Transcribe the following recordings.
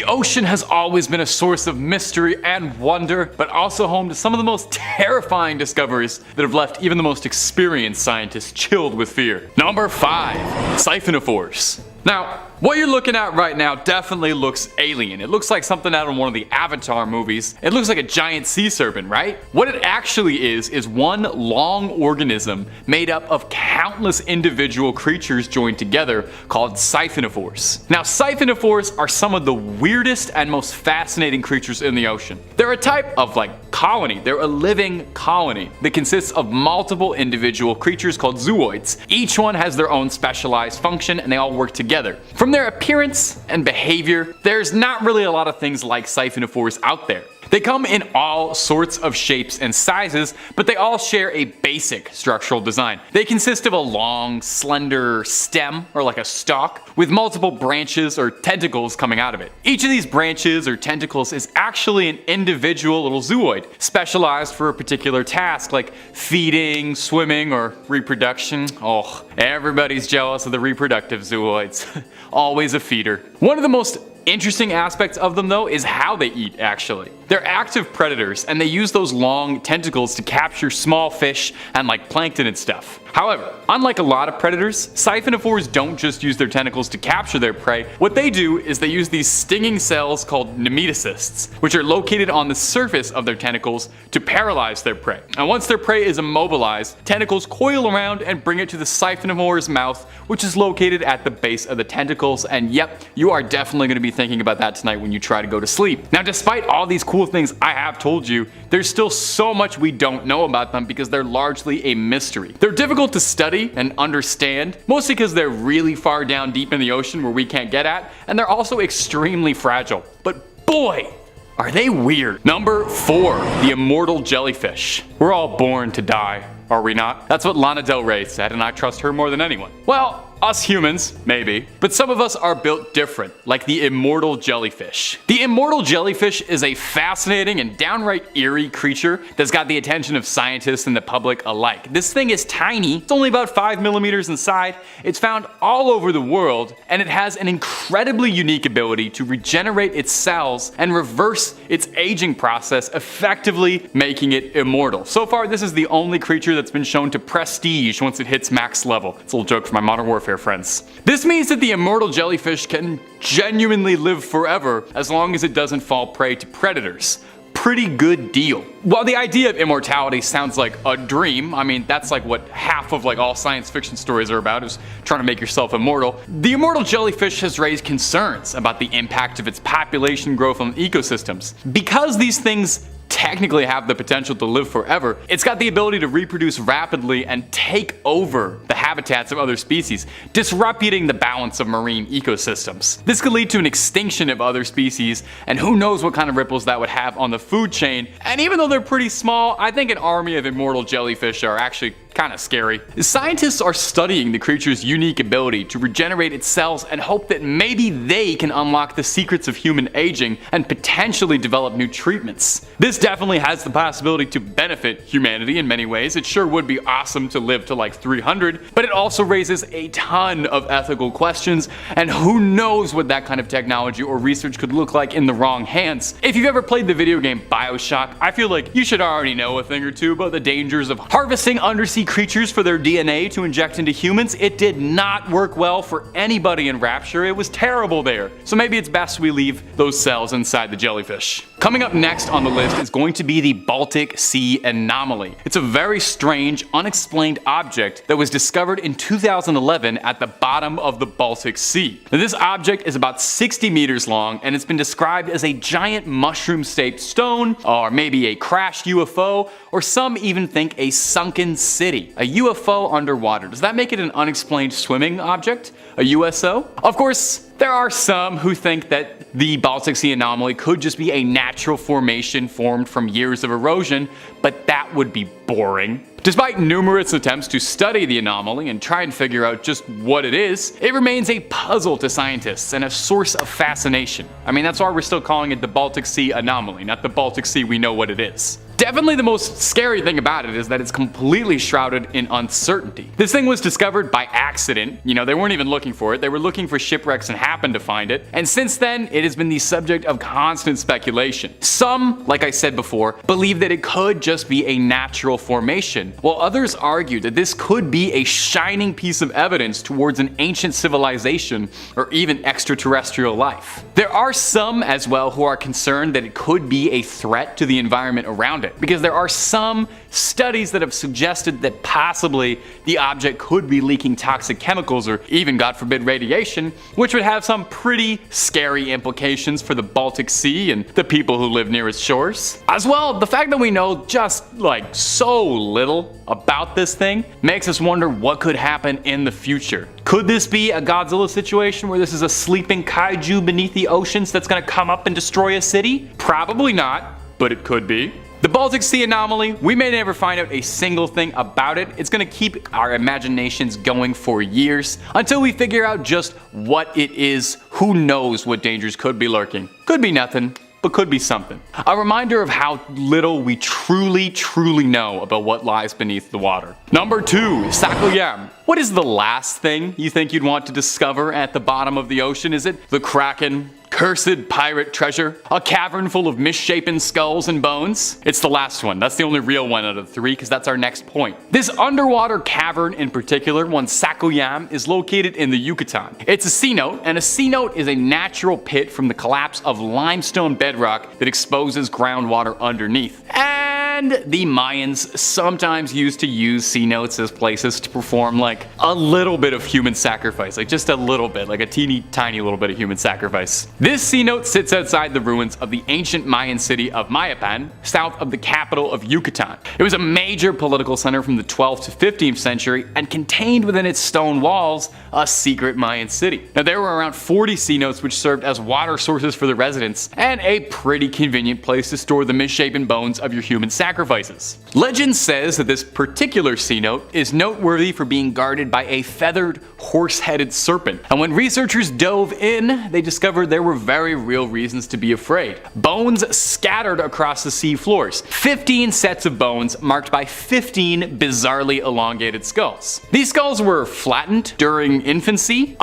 The ocean has always been a source of mystery and wonder, but also home to some of the most terrifying discoveries that have left even the most experienced scientists chilled with fear. Number 5. Siphonophores. Now, what you're looking at right now definitely looks alien. It looks like something out of one of the Avatar movies. It looks like a giant sea serpent, right? What it actually is one long organism made up of countless individual creatures joined together called Siphonophores. Now, Siphonophores are some of the weirdest and most fascinating creatures in the ocean. They're a type of colony. They're a living colony that consists of multiple individual creatures called zooids. Each one has their own specialized function and they all work together. From their appearance and behavior, there's not really a lot of things like Siphonophores out there. They come in all sorts of shapes and sizes, but they all share a basic structural design. They consist of a long, slender stem, or like a stalk, with multiple branches or tentacles coming out of it. Each of these branches or tentacles is actually an individual little zooid, specialized for a particular task like feeding, swimming, or reproduction. Oh, everybody's jealous of the reproductive zooids. Always a feeder. One of the most interesting aspects of them though is how they eat actually. They're active predators and they use those long tentacles to capture small fish and plankton and stuff. However, unlike a lot of predators, Siphonophores don't just use their tentacles to capture their prey. What they do is they use these stinging cells called nematocysts, which are located on the surface of their tentacles to paralyze their prey. And once their prey is immobilized, tentacles coil around and bring it to the Siphonophore's mouth, which is located at the base of the tentacles. And yep, you are definitely going to be thinking about that tonight when you try to go to sleep. Now, despite all these cool things I have told you, there's still so much we don't know about them because they're largely a mystery. They're difficult to study and understand, mostly because they're really far down deep in the ocean where we can't get at, and they're also extremely fragile. But boy, are they weird. Number 4, the immortal jellyfish. We're all born to die, are we not? That's what Lana Del Rey said, and I trust her more than anyone. Well, us humans, maybe. But some of us are built different, like the immortal jellyfish. The immortal jellyfish is a fascinating and downright eerie creature that's got the attention of scientists and the public alike. This thing is tiny, it's only about 5 millimeters inside, it's found all over the world, and it has an incredibly unique ability to regenerate its cells and reverse its aging process, effectively making it immortal. So far, this is the only creature that's been shown to prestige once it hits max level. It's a little joke for my Modern Warfare friends. This means that the immortal jellyfish can genuinely live forever as long as it doesn't fall prey to predators. Pretty good deal. While the idea of immortality sounds like a dream, I mean that's what half of all science fiction stories are about, is trying to make yourself immortal. The immortal jellyfish has raised concerns about the impact of its population growth on ecosystems. Because these things technically have the potential to live forever, it's got the ability to reproduce rapidly and take over the habitats of other species, disrupting the balance of marine ecosystems. This could lead to an extinction of other species, and who knows what kind of ripples that would have on the food chain. And even though they're pretty small, I think an army of immortal jellyfish are actually kind of scary. Scientists are studying the creature's unique ability to regenerate its cells and hope that maybe they can unlock the secrets of human aging and potentially develop new treatments. This definitely has the possibility to benefit humanity in many ways. It sure would be awesome to live to 300, but it also raises a ton of ethical questions, and who knows what that kind of technology or research could look like in the wrong hands. If you've ever played the video game BioShock, I feel like you should already know a thing or two about the dangers of harvesting undersea creatures for their DNA to inject into humans. It did not work well for anybody in Rapture. It was terrible there. So maybe it's best we leave those cells inside the jellyfish. Coming up next on the list is going to be the Baltic Sea Anomaly. It's a very strange, unexplained object that was discovered in 2011 at the bottom of the Baltic Sea. Now, this object is about 60 meters long, and it's been described as a giant mushroom-shaped stone, or maybe a crashed UFO, or some even think a sunken city. A UFO underwater. Does that make it an unexplained swimming object? A USO? Of course, there are some who think that the Baltic Sea Anomaly could just be a natural formation formed from years of erosion, but that would be boring. Despite numerous attempts to study the anomaly and try and figure out just what it is, it remains a puzzle to scientists and a source of fascination. I mean, that's why we're still calling it the Baltic Sea Anomaly, not the Baltic Sea we know what it is. Definitely the most scary thing about it is that it's completely shrouded in uncertainty. This thing was discovered by accident. You know, they weren't even looking for it. They were looking for shipwrecks and happened to find it. And since then, it has been the subject of constant speculation. Some, like I said before, believe that it could just be a natural formation, while others argue that this could be a shining piece of evidence towards an ancient civilization or even extraterrestrial life. There are some as well who are concerned that it could be a threat to the environment around it, because there are some studies that have suggested that possibly the object could be leaking toxic chemicals or even, God forbid, radiation, which would have some pretty scary implications for the Baltic Sea and the people who live near its shores. As well, the fact that we know just like so little about this thing makes us wonder what could happen in the future. Could this be a Godzilla situation where this is a sleeping kaiju beneath the oceans that's gonna come up and destroy a city? Probably not, but it could be. The Baltic Sea anomaly, we may never find out a single thing about it. It's gonna keep our imaginations going for years until we figure out just what it is. Who knows what dangers could be lurking? Could be nothing, but could be something. A reminder of how little we truly know about what lies beneath the water. Number 2, Sakoyam. What is the last thing you think you'd want to discover at the bottom of the ocean? Is it the Kraken? Cursed pirate treasure? A cavern full of misshapen skulls and bones? It's the last one. That's the only real one out of the 3, because that's our next point. This underwater cavern in particular, one Sakoyam, is located in the Yucatan. It's a cenote, and a cenote is a natural pit from the collapse of limestone bedrock that exposes groundwater underneath. And the Mayans sometimes used to use cenotes as places to perform like a little bit of human sacrifice, like just a little bit, like a teeny tiny little bit of human sacrifice. This cenote sits outside the ruins of the ancient Mayan city of Mayapan, south of the capital of Yucatan. It was a major political center from the 12th to 15th century and contained within its stone walls a secret Mayan city. Now there were around 40 cenotes which served as water sources for the residents and a pretty convenient place to store the misshapen bones of your human sacrifices. Legend says that this particular cenote is noteworthy for being guarded by a feathered, horse-headed serpent. And when researchers dove in, they discovered there were very real reasons to be afraid. Bones scattered across the sea floors. 15 sets of bones marked by 15 bizarrely elongated skulls. These skulls were flattened during infancy.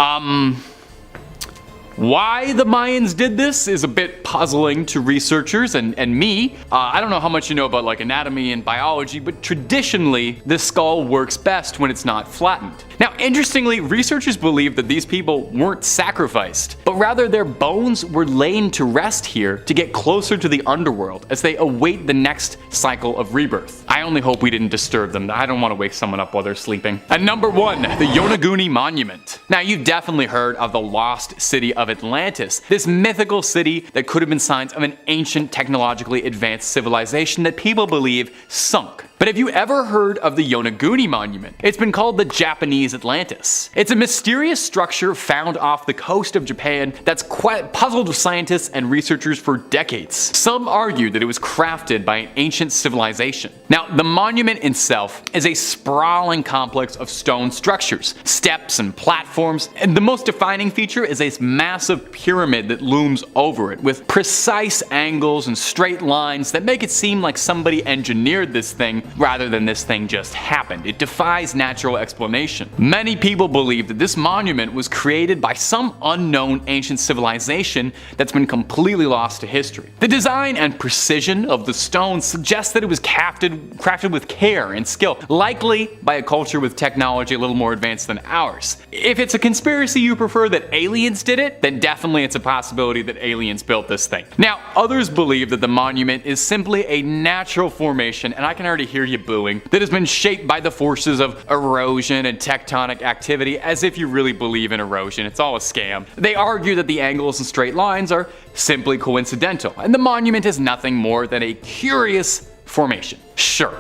Why the Mayans did this is a bit puzzling to researchers and me. I don't know how much you know about like anatomy and biology, but traditionally the skull works best when it's not flattened. Now interestingly, researchers believe that these people weren't sacrificed, but rather their bones were laid to rest here to get closer to the underworld as they await the next cycle of rebirth. I only hope we didn't disturb them. I don't want to wake someone up while they're sleeping. And number 1, the Yonaguni Monument. Now you've definitely heard of the lost city of Atlantis, this mythical city that could have been signs of an ancient technologically advanced civilization that people believe sunk. But have you ever heard of the Yonaguni Monument? It's been called the Japanese Atlantis. It's a mysterious structure found off the coast of Japan that's quite puzzled scientists and researchers for decades. Some argue that it was crafted by an ancient civilization. Now, the monument itself is a sprawling complex of stone structures, steps and platforms, and the most defining feature is a massive pyramid that looms over it with precise angles and straight lines that make it seem like somebody engineered this thing rather than this thing just happened. It defies natural explanation. Many people believe that this monument was created by some unknown ancient civilization that's been completely lost to history. The design and precision of the stone suggests that it was crafted with care and skill, likely by a culture with technology a little more advanced than ours. If it's a conspiracy you prefer that aliens did it, then definitely it's a possibility that aliens built this thing. Now, others believe that the monument is simply a natural formation, and I can already hear you booing, that has been shaped by the forces of erosion and tectonic activity, as if you really believe in erosion. It's all a scam. They argue that the angles and straight lines are simply coincidental, and the monument is nothing more than a curious formation. Sure,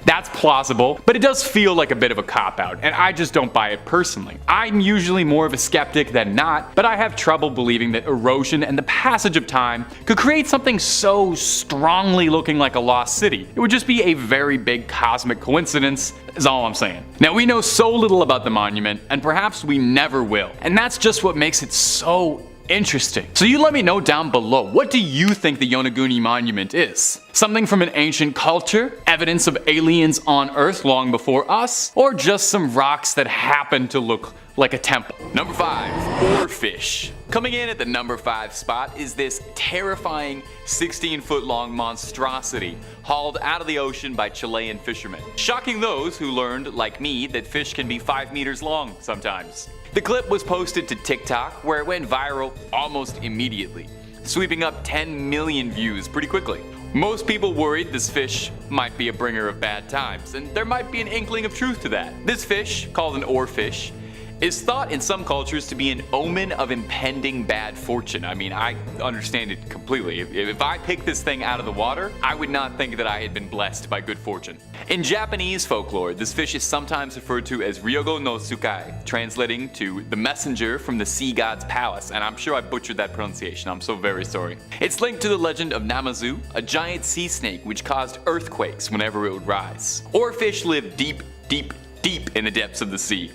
that's plausible, but it does feel like a bit of a cop-out, and I just don't buy it personally. I'm usually more of a skeptic than not, but I have trouble believing that erosion and the passage of time could create something so strongly looking like a lost city. It would just be a very big cosmic coincidence, is all I'm saying. Now, we know so little about the monument, and perhaps we never will, and that's just what makes it so Interesting. So you let me know down below, what do you think the Yonaguni Monument is? Something from an ancient culture? Evidence of aliens on Earth long before us? Or just some rocks that happen to look like a temple? Number 5. Oarfish. Coming in at the number 5 spot is this terrifying 16-foot long monstrosity hauled out of the ocean by Chilean fishermen. Shocking those who learned, like me, that fish can be 5 meters long sometimes. The clip was posted to TikTok, where it went viral almost immediately, sweeping up 10 million views pretty quickly. Most people worried this fish might be a bringer of bad times, and there might be an inkling of truth to that. This fish, called an oarfish, is thought in some cultures to be an omen of impending bad fortune. I mean, I understand it completely. If I picked this thing out of the water, I would not think that I had been blessed by good fortune. In Japanese folklore, this fish is sometimes referred to as Ryogo no Tsukai, translating to the messenger from the sea god's palace, and I'm sure I butchered that pronunciation. I'm so very sorry. It's linked to the legend of Namazu, a giant sea snake which caused earthquakes whenever it would rise. Oarfish live deep in the depths of the sea.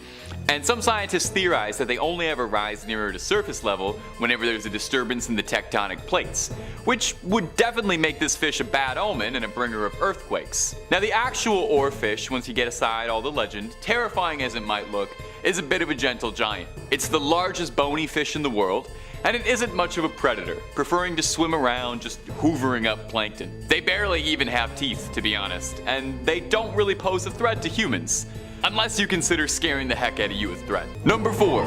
And some scientists theorize that they only ever rise nearer to surface level whenever there's a disturbance in the tectonic plates, which would definitely make this fish a bad omen and a bringer of earthquakes. Now the actual oarfish, once you get aside all the legend, terrifying as it might look, is a bit of a gentle giant. It's the largest bony fish in the world, and it isn't much of a predator, preferring to swim around just hoovering up plankton. They barely even have teeth, to be honest, and they don't really pose a threat to humans. Unless you consider scaring the heck out of you a threat. Number 4.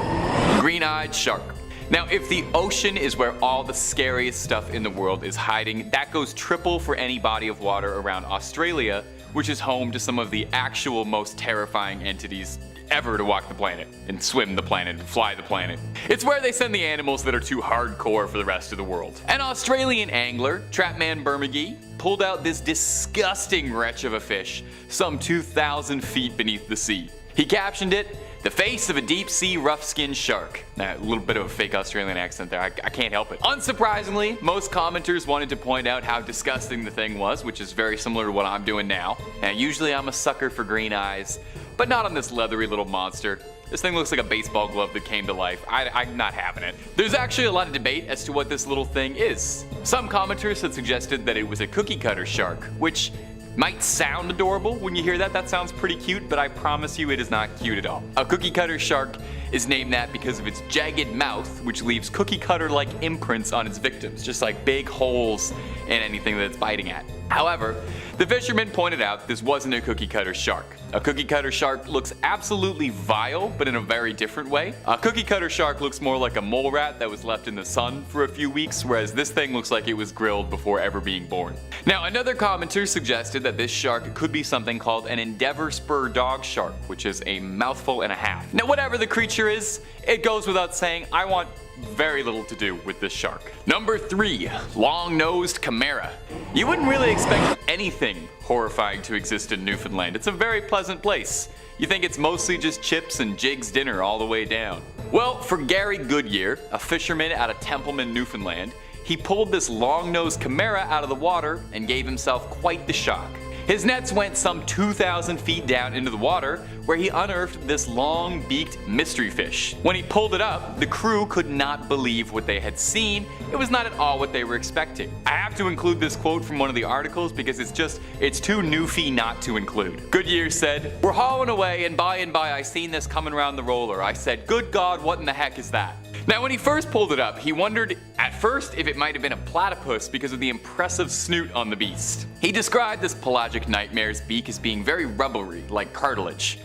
Green-eyed shark. Now, if the ocean is where all the scariest stuff in the world is hiding, that goes triple for any body of water around Australia, which is home to some of the actual most terrifying entities ever to walk the planet, and swim the planet, and fly the planet. It's where they send the animals that are too hardcore for the rest of the world. An Australian angler, Trapman Bermagee, pulled out this disgusting wretch of a fish, some 2,000 feet beneath the sea. He captioned it, "The face of a deep-sea rough-skinned shark." Now, a little bit of a fake Australian accent there, I can't help it. Unsurprisingly, most commenters wanted to point out how disgusting the thing was, which is very similar to what I'm doing now. Now, usually I'm a sucker for green eyes, but not on this leathery little monster. This thing looks like a baseball glove that came to life. I'm not having it. There's actually a lot of debate as to what this little thing is. Some commenters had suggested that it was a cookie cutter shark, which might sound adorable when you hear that. That sounds pretty cute, but I promise you it is not cute at all. A cookie cutter shark is named that because of its jagged mouth, which leaves cookie cutter like imprints on its victims, just like big holes in anything that it's biting at. However, the fisherman pointed out this wasn't a cookie cutter shark. A cookie cutter shark looks absolutely vile, but in a very different way. A cookie cutter shark looks more like a mole rat that was left in the sun for a few weeks, whereas this thing looks like it was grilled before ever being born. Now, another commenter suggested that this shark could be something called an endeavor spur dog shark, which is a mouthful and a half. Now, whatever the creature is, it goes without saying, I want very little to do with this shark. Number 3. Long-nosed Chimera. You wouldn't really expect anything horrifying to exist in Newfoundland. It's a very pleasant place. You think it's mostly just chips and Jig's dinner all the way down. Well, for Gary Goodyear, a fisherman out of Templeman, Newfoundland, he pulled this long-nosed Chimera out of the water and gave himself quite the shock. His nets went some 2,000 feet down into the water, where he unearthed this long-beaked mystery fish. When he pulled it up, the crew could not believe what they had seen. It was not at all what they were expecting. I have to include this quote from one of the articles because it's too newfie not to include. Goodyear said, "We're hauling away and by I seen this coming around the roller. I said, 'Good God, what in the heck is that?'" Now, when he first pulled it up, he wondered at first if it might have been a platypus because of the impressive snoot on the beast. He described this pelagic nightmare's beak as being very rubbery, like cartilage.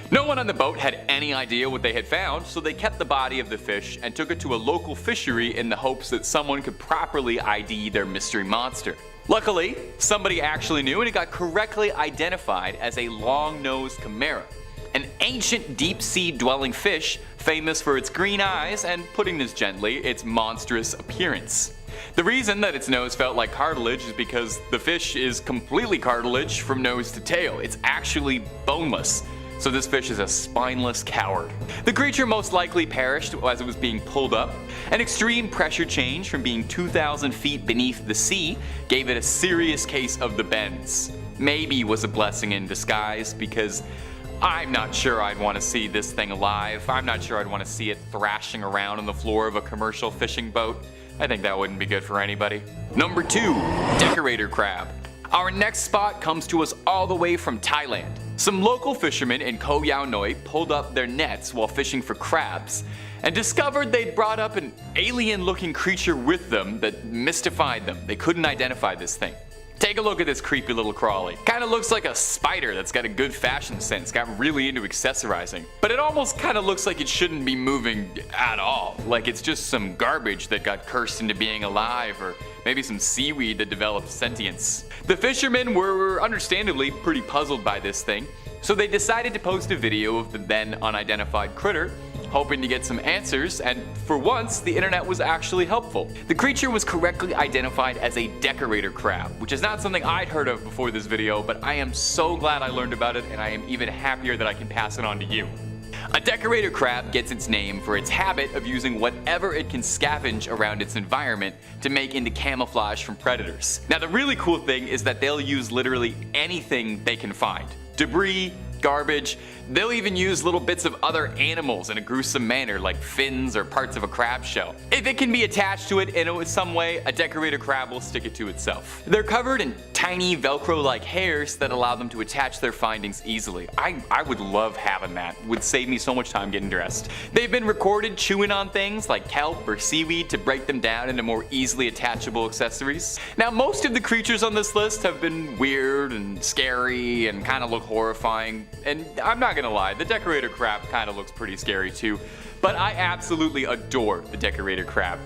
No one on the boat had any idea what they had found, so they kept the body of the fish and took it to a local fishery in the hopes that someone could properly ID their mystery monster. Luckily, somebody actually knew, and it got correctly identified as a long-nosed chimera, an ancient deep-sea dwelling fish famous for its green eyes and, putting this gently, its monstrous appearance. The reason that its nose felt like cartilage is because the fish is completely cartilage from nose to tail. It's actually boneless. So this fish is a spineless coward. The creature most likely perished as it was being pulled up. An extreme pressure change from being 2,000 feet beneath the sea gave it a serious case of the bends. Maybe was a blessing in disguise, because I'm not sure I'd want to see this thing alive. I'm not sure I'd want to see it thrashing around on the floor of a commercial fishing boat. I think that wouldn't be good for anybody. Number 2. Decorator Crab. Our next spot comes to us all the way from Thailand. Some local fishermen in Koh Yao Noi pulled up their nets while fishing for crabs and discovered they'd brought up an alien-looking creature with them that mystified them. They couldn't identify this thing. Take a look at this creepy little crawly. Kinda looks like a spider that's got a good fashion sense, got really into accessorizing. But it almost kinda looks like it shouldn't be moving at all. Like it's just some garbage that got cursed into being alive, or maybe some seaweed that developed sentience. The fishermen were understandably pretty puzzled by this thing, so they decided to post a video of the then unidentified critter, hoping to get some answers, and for once, the internet was actually helpful. The creature was correctly identified as a decorator crab, which is not something I'd heard of before this video, but I am so glad I learned about it, and I am even happier that I can pass it on to you. A decorator crab gets its name for its habit of using whatever it can scavenge around its environment to make into camouflage from predators. Now the really cool thing is that they'll use literally anything they can find. Debris, garbage, they'll even use little bits of other animals in a gruesome manner like fins or parts of a crab shell. If it can be attached to it in some way, a decorator crab will stick it to itself. They're covered in tiny velcro-like hairs that allow them to attach their findings easily. I would love having that. It would save me so much time getting dressed. They've been recorded chewing on things like kelp or seaweed to break them down into more easily attachable accessories. Now most of the creatures on this list have been weird and scary and kind of look horrifying, and I'm not gonna lie, the decorator crab kind of looks pretty scary too, but I absolutely adore the decorator crab.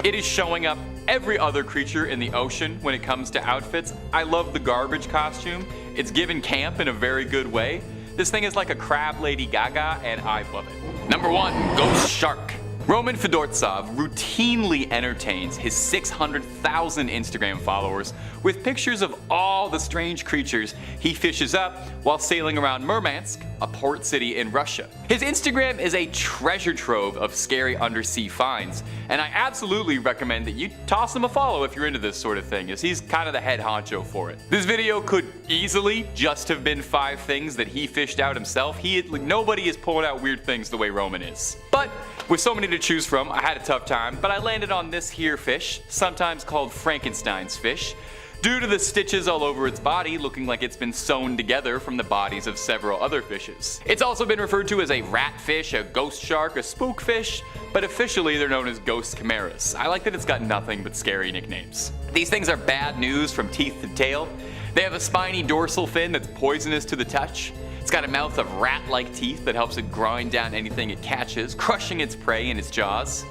It is showing up every other creature in the ocean when it comes to outfits. I love the garbage costume. It's given camp in a very good way. This thing is like a crab Lady Gaga, and I love it. Number 1, Ghost Shark. Roman Fedortsov routinely entertains his 600,000 Instagram followers with pictures of all the strange creatures he fishes up while sailing around Murmansk, a port city in Russia. His Instagram is a treasure trove of scary undersea finds, and I absolutely recommend that you toss him a follow if you're into this sort of thing, as he's kind of the head honcho for it. This video could easily just have been 5 things that he fished out himself. Nobody is pulling out weird things the way Roman is. But with so many to choose from, I had a tough time, but I landed on this here fish, sometimes called Frankenstein's fish, due to the stitches all over its body looking like it's been sewn together from the bodies of several other fishes. It's also been referred to as a ratfish, a ghost shark, a spookfish, but officially they're known as ghost chimeras. I like that it's got nothing but scary nicknames. These things are bad news from teeth to tail. They have a spiny dorsal fin that's poisonous to the touch. It's got a mouth of rat-like teeth that helps it grind down anything it catches, crushing its prey in its jaws.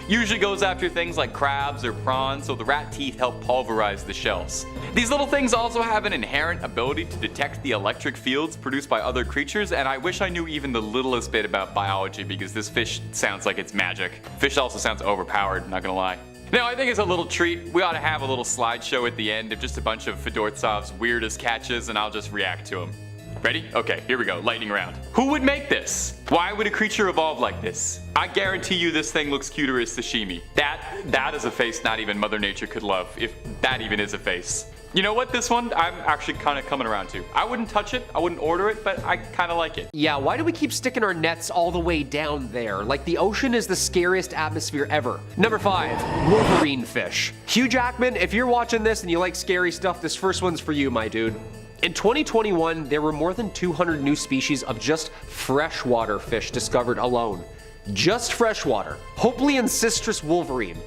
Usually goes after things like crabs or prawns, so the rat teeth help pulverize the shells. These little things also have an inherent ability to detect the electric fields produced by other creatures, and I wish I knew even the littlest bit about biology because this fish sounds like it's magic. Fish also sounds overpowered, not gonna lie. Now I think it's a little treat. We ought to have a little slideshow at the end of just a bunch of Fedortsov's weirdest catches, and I'll just react to them. Ready? Okay, here we go, lightning round. Who would make this? Why would a creature evolve like this? I guarantee you this thing looks cuter as sashimi. That is a face not even Mother Nature could love, if that even is a face. You know what, this one I'm actually kind of coming around to. I wouldn't touch it, I wouldn't order it, but I kind of like it. Yeah, why do we keep sticking our nets all the way down there? Like the ocean is the scariest atmosphere ever. Number 5, Wolverine fish. Hugh Jackman, if you're watching this and you like scary stuff, this first one's for you, my dude. In 2021, there were more than 200 new species of just freshwater fish discovered alone. Just freshwater. Hoplean cistrus wolverine.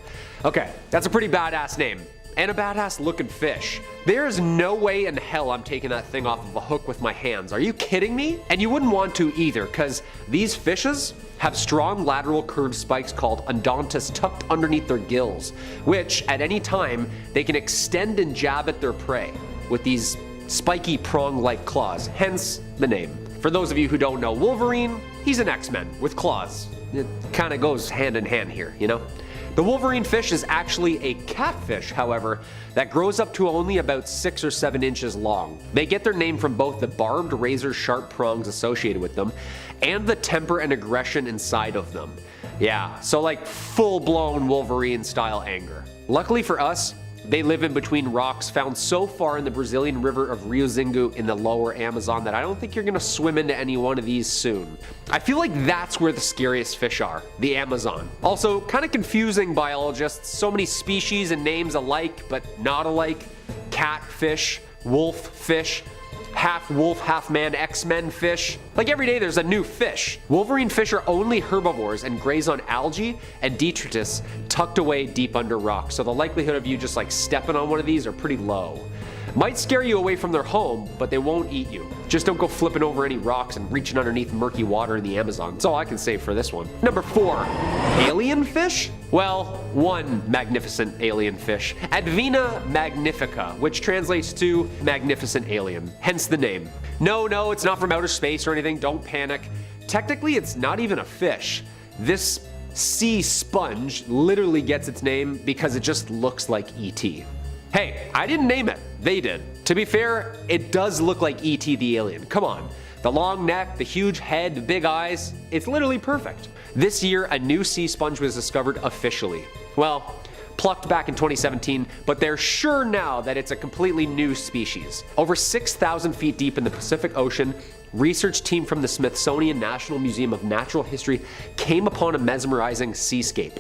Okay, that's a pretty badass name. And a badass looking fish. There is no way in hell I'm taking that thing off of a hook with my hands. Are you kidding me? And you wouldn't want to either, because these fishes have strong lateral curved spikes called endontus tucked underneath their gills, which at any time they can extend and jab at their prey with these spiky prong-like claws, hence the name. For those of you who don't know Wolverine, he's an X-Men with claws. It kind of goes hand in hand here, you know? The Wolverine fish is actually a catfish, however, that grows up to only about 6 or 7 inches long. They get their name from both the barbed razor-sharp prongs associated with them and the temper and aggression inside of them. Yeah, so like full-blown Wolverine-style anger. Luckily for us, They live in between rocks found so far in the Brazilian river of Rio Xingu in the lower Amazon that I don't think you're gonna swim into any one of these soon. I feel like that's where the scariest fish are, the Amazon. Also, kind of confusing, biologists. So many species and names alike, but not alike. Catfish, wolf fish, half wolf, half man, X-Men fish. Like every day there's a new fish. Wolverine fish are only herbivores and graze on algae and detritus tucked away deep under rocks. So the likelihood of you just like stepping on one of these are pretty low. Might scare you away from their home, but they won't eat you. Just don't go flipping over any rocks and reaching underneath murky water in the Amazon. That's all I can say for this one. Number 4, alien fish? Well, one magnificent alien fish, Advena magnifica, which translates to magnificent alien, hence the name. No, it's not from outer space or anything, don't panic. Technically, it's not even a fish. This sea sponge literally gets its name because it just looks like E.T. Hey, I didn't name it, they did. To be fair, it does look like E.T. the alien, come on. The long neck, the huge head, the big eyes, it's literally perfect. This year, a new sea sponge was discovered officially. Well, plucked back in 2017, but they're sure now that it's a completely new species. Over 6,000 feet deep in the Pacific Ocean, research team from the Smithsonian National Museum of Natural History came upon a mesmerizing seascape.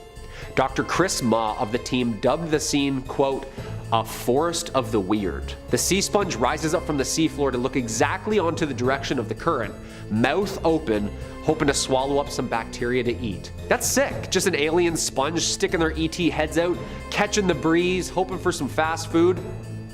Dr. Chris Ma of the team dubbed the scene, quote, a forest of the weird. The sea sponge rises up from the seafloor to look exactly onto the direction of the current, mouth open, hoping to swallow up some bacteria to eat. That's sick. Just an alien sponge sticking their ET heads out, catching the breeze, hoping for some fast food.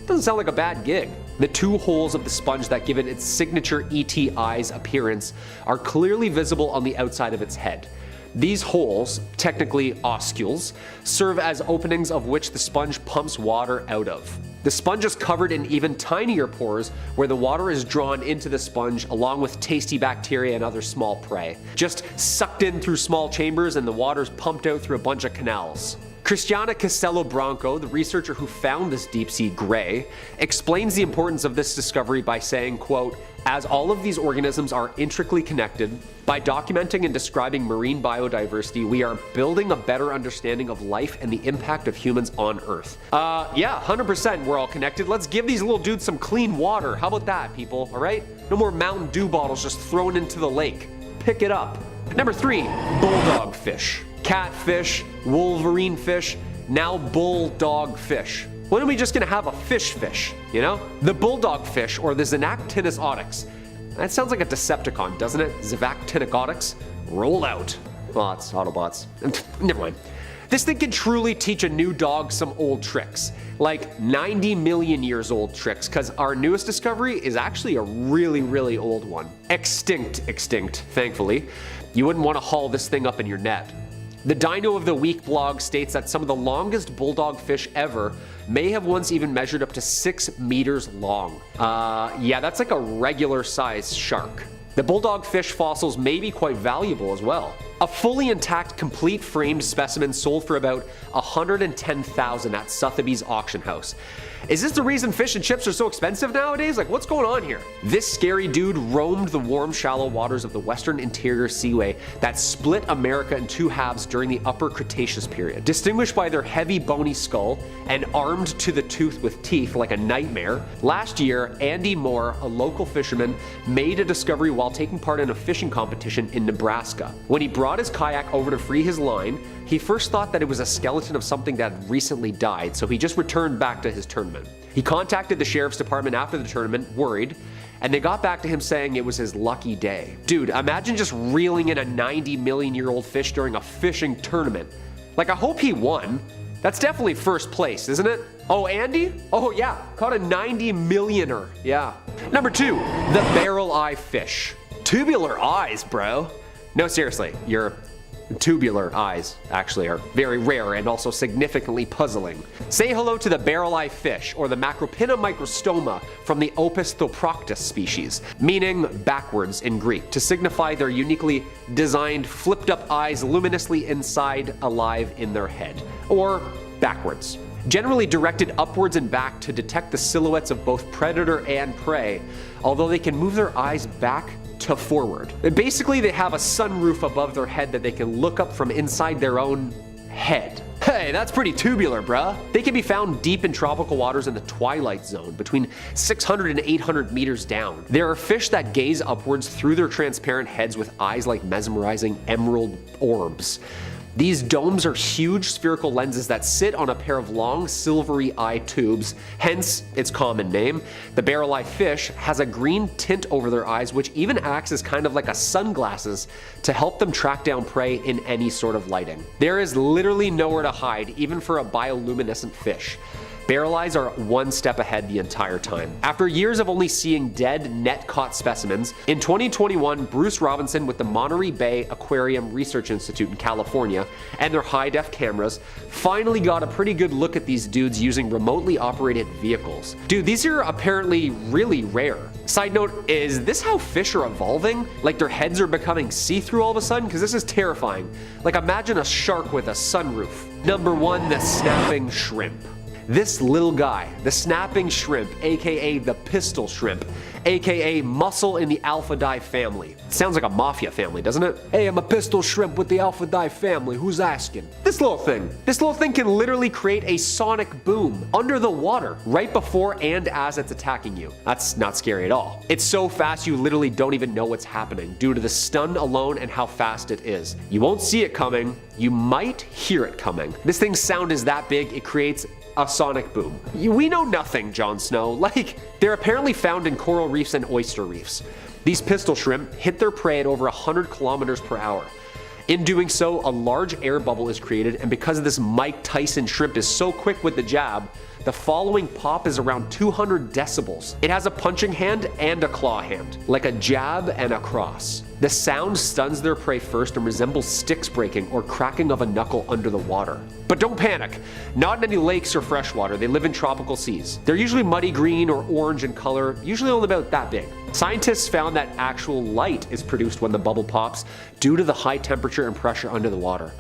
Doesn't sound like a bad gig. The 2 holes of the sponge that give it its signature ET eyes appearance are clearly visible on the outside of its head. These holes, technically oscules, serve as openings of which the sponge pumps water out of. The sponge is covered in even tinier pores where the water is drawn into the sponge along with tasty bacteria and other small prey. Just sucked in through small chambers and the water's pumped out through a bunch of canals. Cristiana Castello Branco, the researcher who found this deep-sea gray, explains the importance of this discovery by saying, quote, as all of these organisms are intricately connected, by documenting and describing marine biodiversity, we are building a better understanding of life and the impact of humans on Earth. Yeah, 100% we're all connected. Let's give these little dudes some clean water. How about that, people, all right? No more Mountain Dew bottles just thrown into the lake. Pick it up. Number 3, bulldog fish. Catfish, wolverine fish, now bulldog fish. When are we just gonna have a fish, you know? The bulldog fish, or the Xenactinus oryx. That sounds like a Decepticon, doesn't it? Xenactinus oryx? Roll out. Well, it's Autobots. Never mind. This thing can truly teach a new dog some old tricks. Like 90 million years old tricks, because our newest discovery is actually a really old one. Extinct, thankfully. You wouldn't want to haul this thing up in your net. The Dino of the Week blog states that some of the longest bulldog fish ever may have once even measured up to 6 meters long. Yeah, that's like a regular sized shark. The bulldog fish fossils may be quite valuable as well. A fully intact, complete framed specimen sold for about $110,000 at Sotheby's auction house. Is this the reason fish and chips are so expensive nowadays? Like, what's going on here? This scary dude roamed the warm, shallow waters of the Western Interior Seaway that split America in 2 halves during the Upper Cretaceous period. Distinguished by their heavy, bony skull and armed to the tooth with teeth like a nightmare, last year, Andy Moore, a local fisherman, made a discovery while taking part in a fishing competition in Nebraska. When he brought his kayak over to free his line, he first thought that it was a skeleton of something that had recently died, so he just returned back to his tournament. He contacted the sheriff's department after the tournament, worried, and they got back to him saying it was his lucky day. Dude, imagine just reeling in a 90 million year old fish during a fishing tournament. Like, I hope he won. That's definitely first place, isn't it? Oh, Andy? Oh yeah, caught a 90 millioner, yeah. Number 2, the barrel eye fish. Tubular eyes, bro. No, seriously, your tubular eyes actually are very rare and also significantly puzzling. Say hello to the barrel eye fish, or the Macropina microstoma from the Opisthoproctus species, meaning backwards in Greek, to signify their uniquely designed flipped up eyes luminously inside alive in their head, or backwards. Generally directed upwards and back to detect the silhouettes of both predator and prey, although they can move their eyes back to forward. Basically, they have a sunroof above their head that they can look up from inside their own head. Hey, that's pretty tubular, bruh. They can be found deep in tropical waters in the twilight zone, between 600 and 800 meters down. There are fish that gaze upwards through their transparent heads with eyes like mesmerizing emerald orbs. These domes are huge spherical lenses that sit on a pair of long silvery eye tubes, hence its common name. The barrel-eye fish has a green tint over their eyes, which even acts as kind of like a sunglasses to help them track down prey in any sort of lighting. There is literally nowhere to hide, even for a bioluminescent fish. Barrel eyes are one step ahead the entire time. After years of only seeing dead, net-caught specimens, in 2021, Bruce Robinson with the Monterey Bay Aquarium Research Institute in California and their high-def cameras finally got a pretty good look at these dudes using remotely operated vehicles. Dude, these are apparently really rare. Side note, is this how fish are evolving? Like their heads are becoming see-through all of a sudden? Because this is terrifying. Like imagine a shark with a sunroof. Number 1, the snapping shrimp. This little guy, the snapping shrimp, aka the pistol shrimp, aka mussel in the alphidae family. Sounds like a mafia family, doesn't it? Hey, I'm a pistol shrimp with the alphidae family, who's asking? This little thing can literally create a sonic boom under the water right before and as it's attacking you. That's not scary at all. It's so fast you literally don't even know what's happening due to the stun alone and how fast it is. You won't see it coming, you might hear it coming. This thing's sound is that big, it creates a sonic boom. We know nothing, Jon Snow. Like, they're apparently found in coral reefs and oyster reefs. These pistol shrimp hit their prey at over 100 kilometers per hour. In doing so, a large air bubble is created, and because this Mike Tyson shrimp is so quick with the jab, the following pop is around 200 decibels. It has a punching hand and a claw hand, like a jab and a cross. The sound stuns their prey first and resembles sticks breaking or cracking of a knuckle under the water. But don't panic, not in any lakes or freshwater, they live in tropical seas. They're usually muddy green or orange in color, usually only about that big. Scientists found that actual light is produced when the bubble pops due to the high temperature and pressure under the water.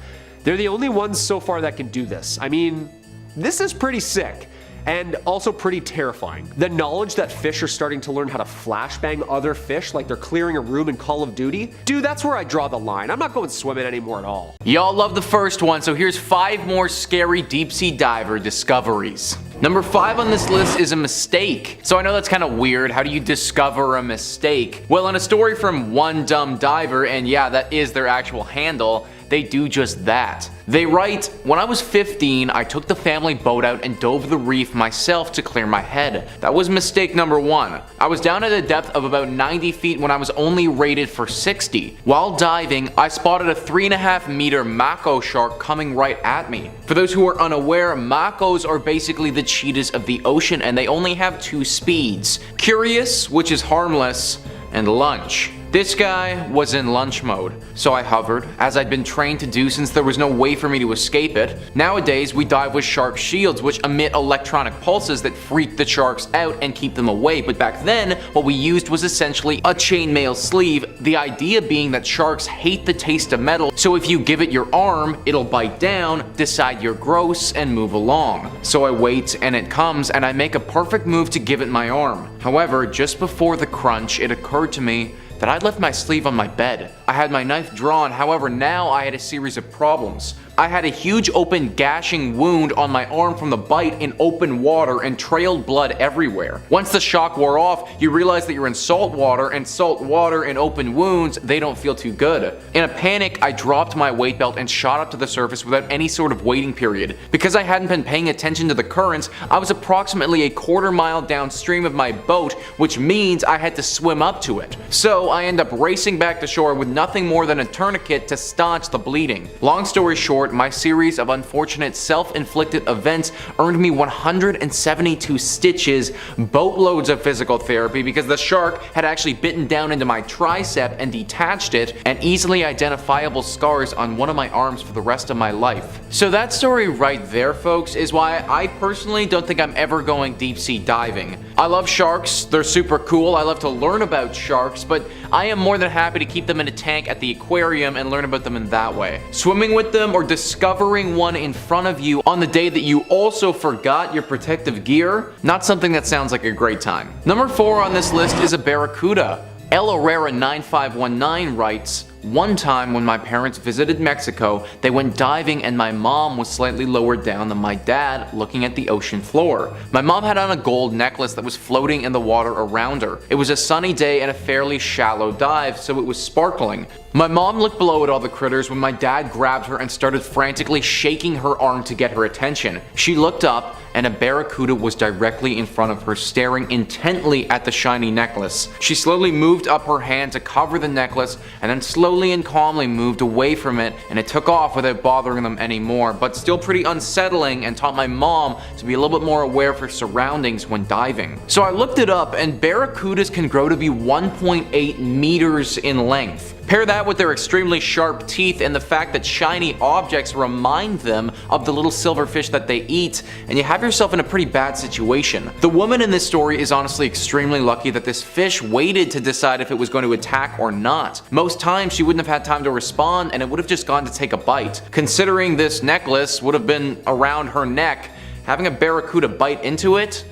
They're the only ones so far that can do this. I mean, this is pretty sick. And also pretty terrifying. The knowledge that fish are starting to learn how to flashbang other fish like they're clearing a room in Call of Duty. Dude, that's where I draw the line. I'm not going swimming anymore at all. Y'all love the first one, so here's 5 more scary deep sea diver discoveries. Number 5 on this list is a mistake. So I know that's kind of weird. How do you discover a mistake? Well, in a story from One Dumb Diver, and yeah, that is their actual handle, they do just that. They write, when I was 15, I took the family boat out and dove the reef myself to clear my head. That was mistake number 1. I was down at a depth of about 90 feet when I was only rated for 60. While diving, I spotted a 3.5 meter mako shark coming right at me. For those who are unaware, makos are basically the cheetahs of the ocean and they only have 2 speeds. Curious, which is harmless, and lunch. This guy was in lunch mode, so I hovered, as I'd been trained to do since there was no way for me to escape it. Nowadays, we dive with shark shields, which emit electronic pulses that freak the sharks out and keep them away, but back then, what we used was essentially a chainmail sleeve, the idea being that sharks hate the taste of metal, so if you give it your arm, it'll bite down, decide you're gross, and move along. So I wait, and it comes, and I make a perfect move to give it my arm. However, just before the crunch, it occurred to me that I'd left my sleeve on my bed. I had my knife drawn, however now I had a series of problems. I had a huge open gashing wound on my arm from the bite in open water and trailed blood everywhere. Once the shock wore off, you realize that you're in salt water, and salt water and open wounds, they don't feel too good. In a panic, I dropped my weight belt and shot up to the surface without any sort of waiting period. Because I hadn't been paying attention to the currents, I was approximately a quarter mile downstream of my boat, which means I had to swim up to it. So I end up racing back to shore with nothing more than a tourniquet to staunch the bleeding. Long story short, my series of unfortunate self-inflicted events earned me 172 stitches, boatloads of physical therapy because the shark had actually bitten down into my tricep and detached it, and easily identifiable scars on one of my arms for the rest of my life. So that story right there, folks, is why I personally don't think I'm ever going deep sea diving. I love sharks, they're super cool, I love to learn about sharks, but I am more than happy to keep them in a tank at the aquarium and learn about them in that way. Swimming with them or discovering one in front of you on the day that you also forgot your protective gear, not something that sounds like a great time. Number 4 on this list is a barracuda. El Herrera 9519 writes, One time when my parents visited Mexico, they went diving and my mom was slightly lower down than my dad, looking at the ocean floor. My mom had on a gold necklace that was floating in the water around her. It was a sunny day and a fairly shallow dive, so it was sparkling. My mom looked below at all the critters when my dad grabbed her and started frantically shaking her arm to get her attention. She looked up and a barracuda was directly in front of her, staring intently at the shiny necklace. She slowly moved up her hand to cover the necklace and then slowly and calmly moved away from it, and it took off without bothering them anymore, but still pretty unsettling and taught my mom to be a little bit more aware of her surroundings when diving. So I looked it up, and barracudas can grow to be 1.8 meters in length. Pair that with their extremely sharp teeth and the fact that shiny objects remind them of the little silverfish that they eat, and you have yourself in a pretty bad situation. The woman in this story is honestly extremely lucky that this fish waited to decide if it was going to attack or not. Most times she wouldn't have had time to respond and it would have just gone to take a bite. Considering this necklace would have been around her neck, having a barracuda bite into it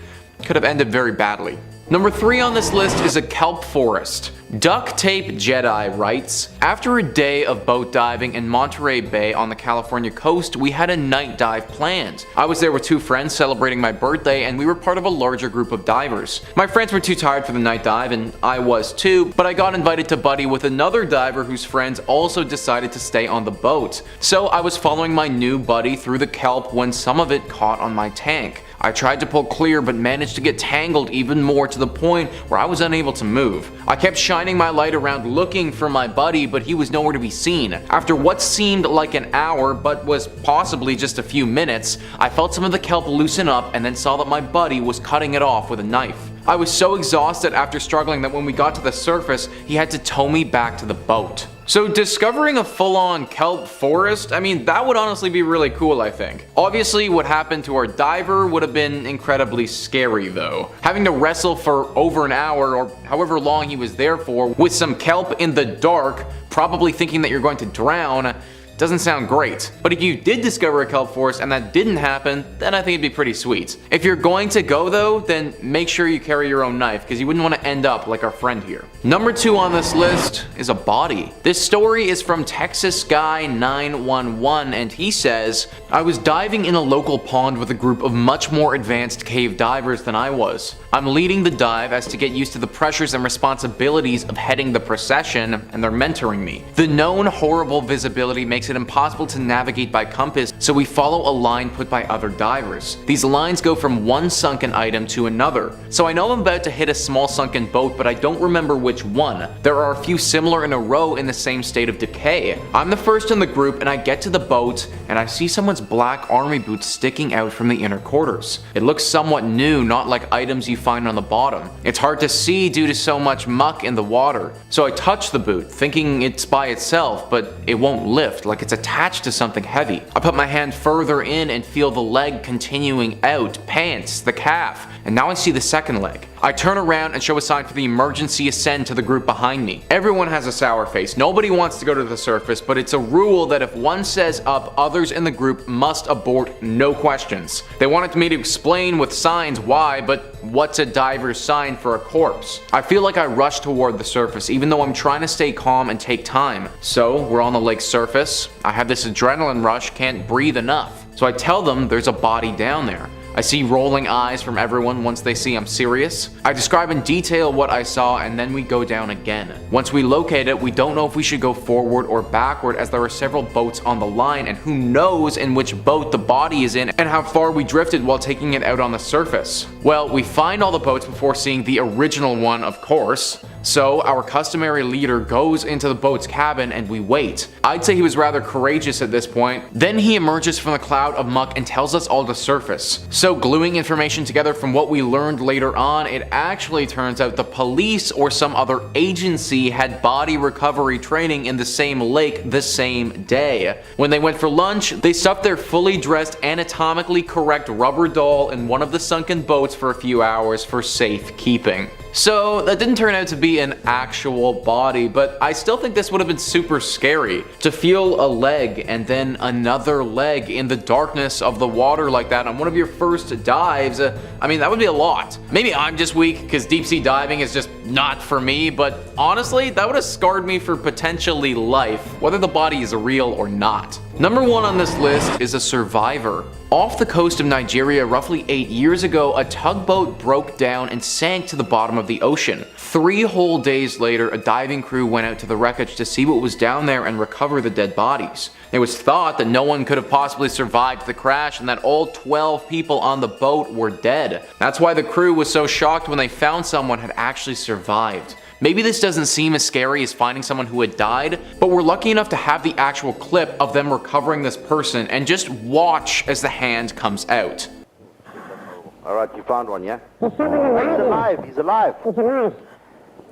could have ended very badly. Number 3 on this list is a kelp forest. Duct Tape Jedi writes, after a day of boat diving in Monterey Bay on the California coast, we had a night dive planned. I was there with 2 friends celebrating my birthday, and we were part of a larger group of divers. My friends were too tired for the night dive, and I was too, but I got invited to buddy with another diver whose friends also decided to stay on the boat. So I was following my new buddy through the kelp when some of it caught on my tank. I tried to pull clear but managed to get tangled even more to the point where I was unable to move. I kept shining my light around looking for my buddy, but he was nowhere to be seen. After what seemed like an hour but was possibly just a few minutes, I felt some of the kelp loosen up and then saw that my buddy was cutting it off with a knife. I was so exhausted after struggling that when we got to the surface, he had to tow me back to the boat. So discovering a full-on kelp forest, I mean, that would honestly be really cool, I think. Obviously, what happened to our diver would have been incredibly scary though. Having to wrestle for over an hour or however long he was there for with some kelp in the dark, probably thinking that you're going to drown, doesn't sound great. But if you did discover a kelp forest and that didn't happen, then I think it'd be pretty sweet. If you're going to go though, then make sure you carry your own knife, because you wouldn't want to end up like our friend here. Number 2 on this list is a body. This story is from Texas Guy 911, and he says, I was diving in a local pond with a group of much more advanced cave divers than I was. I'm leading the dive as to get used to the pressures and responsibilities of heading the procession, and they're mentoring me. The known horrible visibility makes it impossible to navigate by compass, so we follow a line put by other divers. These lines go from one sunken item to another. So I know I'm about to hit a small sunken boat, but I don't remember which one. There are a few similar in a row in the same state of decay. I'm the first in the group, and I get to the boat and I see someone's black army boots sticking out from the inner quarters. It looks somewhat new, not like items you find on the bottom. It's hard to see due to so much muck in the water. So I touch the boot, thinking it's by itself, but it won't lift, like it's attached to something heavy. I put my hand further in and feel the leg continuing out, pants, the calf, and now I see the second leg. I turn around and show a sign for the emergency ascend to the group behind me. Everyone has a sour face. Nobody wants to go to the surface, but it's a rule that if one says up, others in the group must abort, no questions. They wanted me to explain with signs why, but what's a diver's sign for a corpse? I feel like I rush toward the surface, even though I'm trying to stay calm and take time. So we're on the lake's surface. I have this adrenaline rush, can't breathe enough. So I tell them there's a body down there. I see rolling eyes from everyone once they see I'm serious. I describe in detail what I saw, and then we go down again. Once we locate it, we don't know if we should go forward or backward, as there are several boats on the line, and who knows in which boat the body is in and how far we drifted while taking it out on the surface. Well, we find all the boats before seeing the original one, of course. So our customary leader goes into the boat's cabin and we wait. I'd say he was rather courageous at this point. Then he emerges from the cloud of muck and tells us all to surface. So gluing information together from what we learned later on, it actually turns out the police or some other agency had body recovery training in the same lake the same day. When they went for lunch, they stuffed their fully dressed, anatomically correct rubber doll in one of the sunken boats for a few hours for safekeeping. So that didn't turn out to be an actual body, but I still think this would have been super scary. To feel a leg and then another leg in the darkness of the water like that on one of your first dives, I mean, that would be a lot. Maybe I'm just weak because deep sea diving is just not for me, but honestly, that would have scarred me for potentially life, whether the body is real or not. Number 1 on this list is a survivor. Off the coast of Nigeria roughly 8 years ago, a tugboat broke down and sank to the bottom of the ocean. 3 whole days later, a diving crew went out to the wreckage to see what was down there and recover the dead bodies. It was thought that no one could have possibly survived the crash and that all 12 people on the boat were dead. That's why the crew was so shocked when they found someone had actually survived. Maybe this doesn't seem as scary as finding someone who had died, but we're lucky enough to have the actual clip of them recovering this person and just watch as the hand comes out. Alright, you found one, yeah? He's alive, he's alive.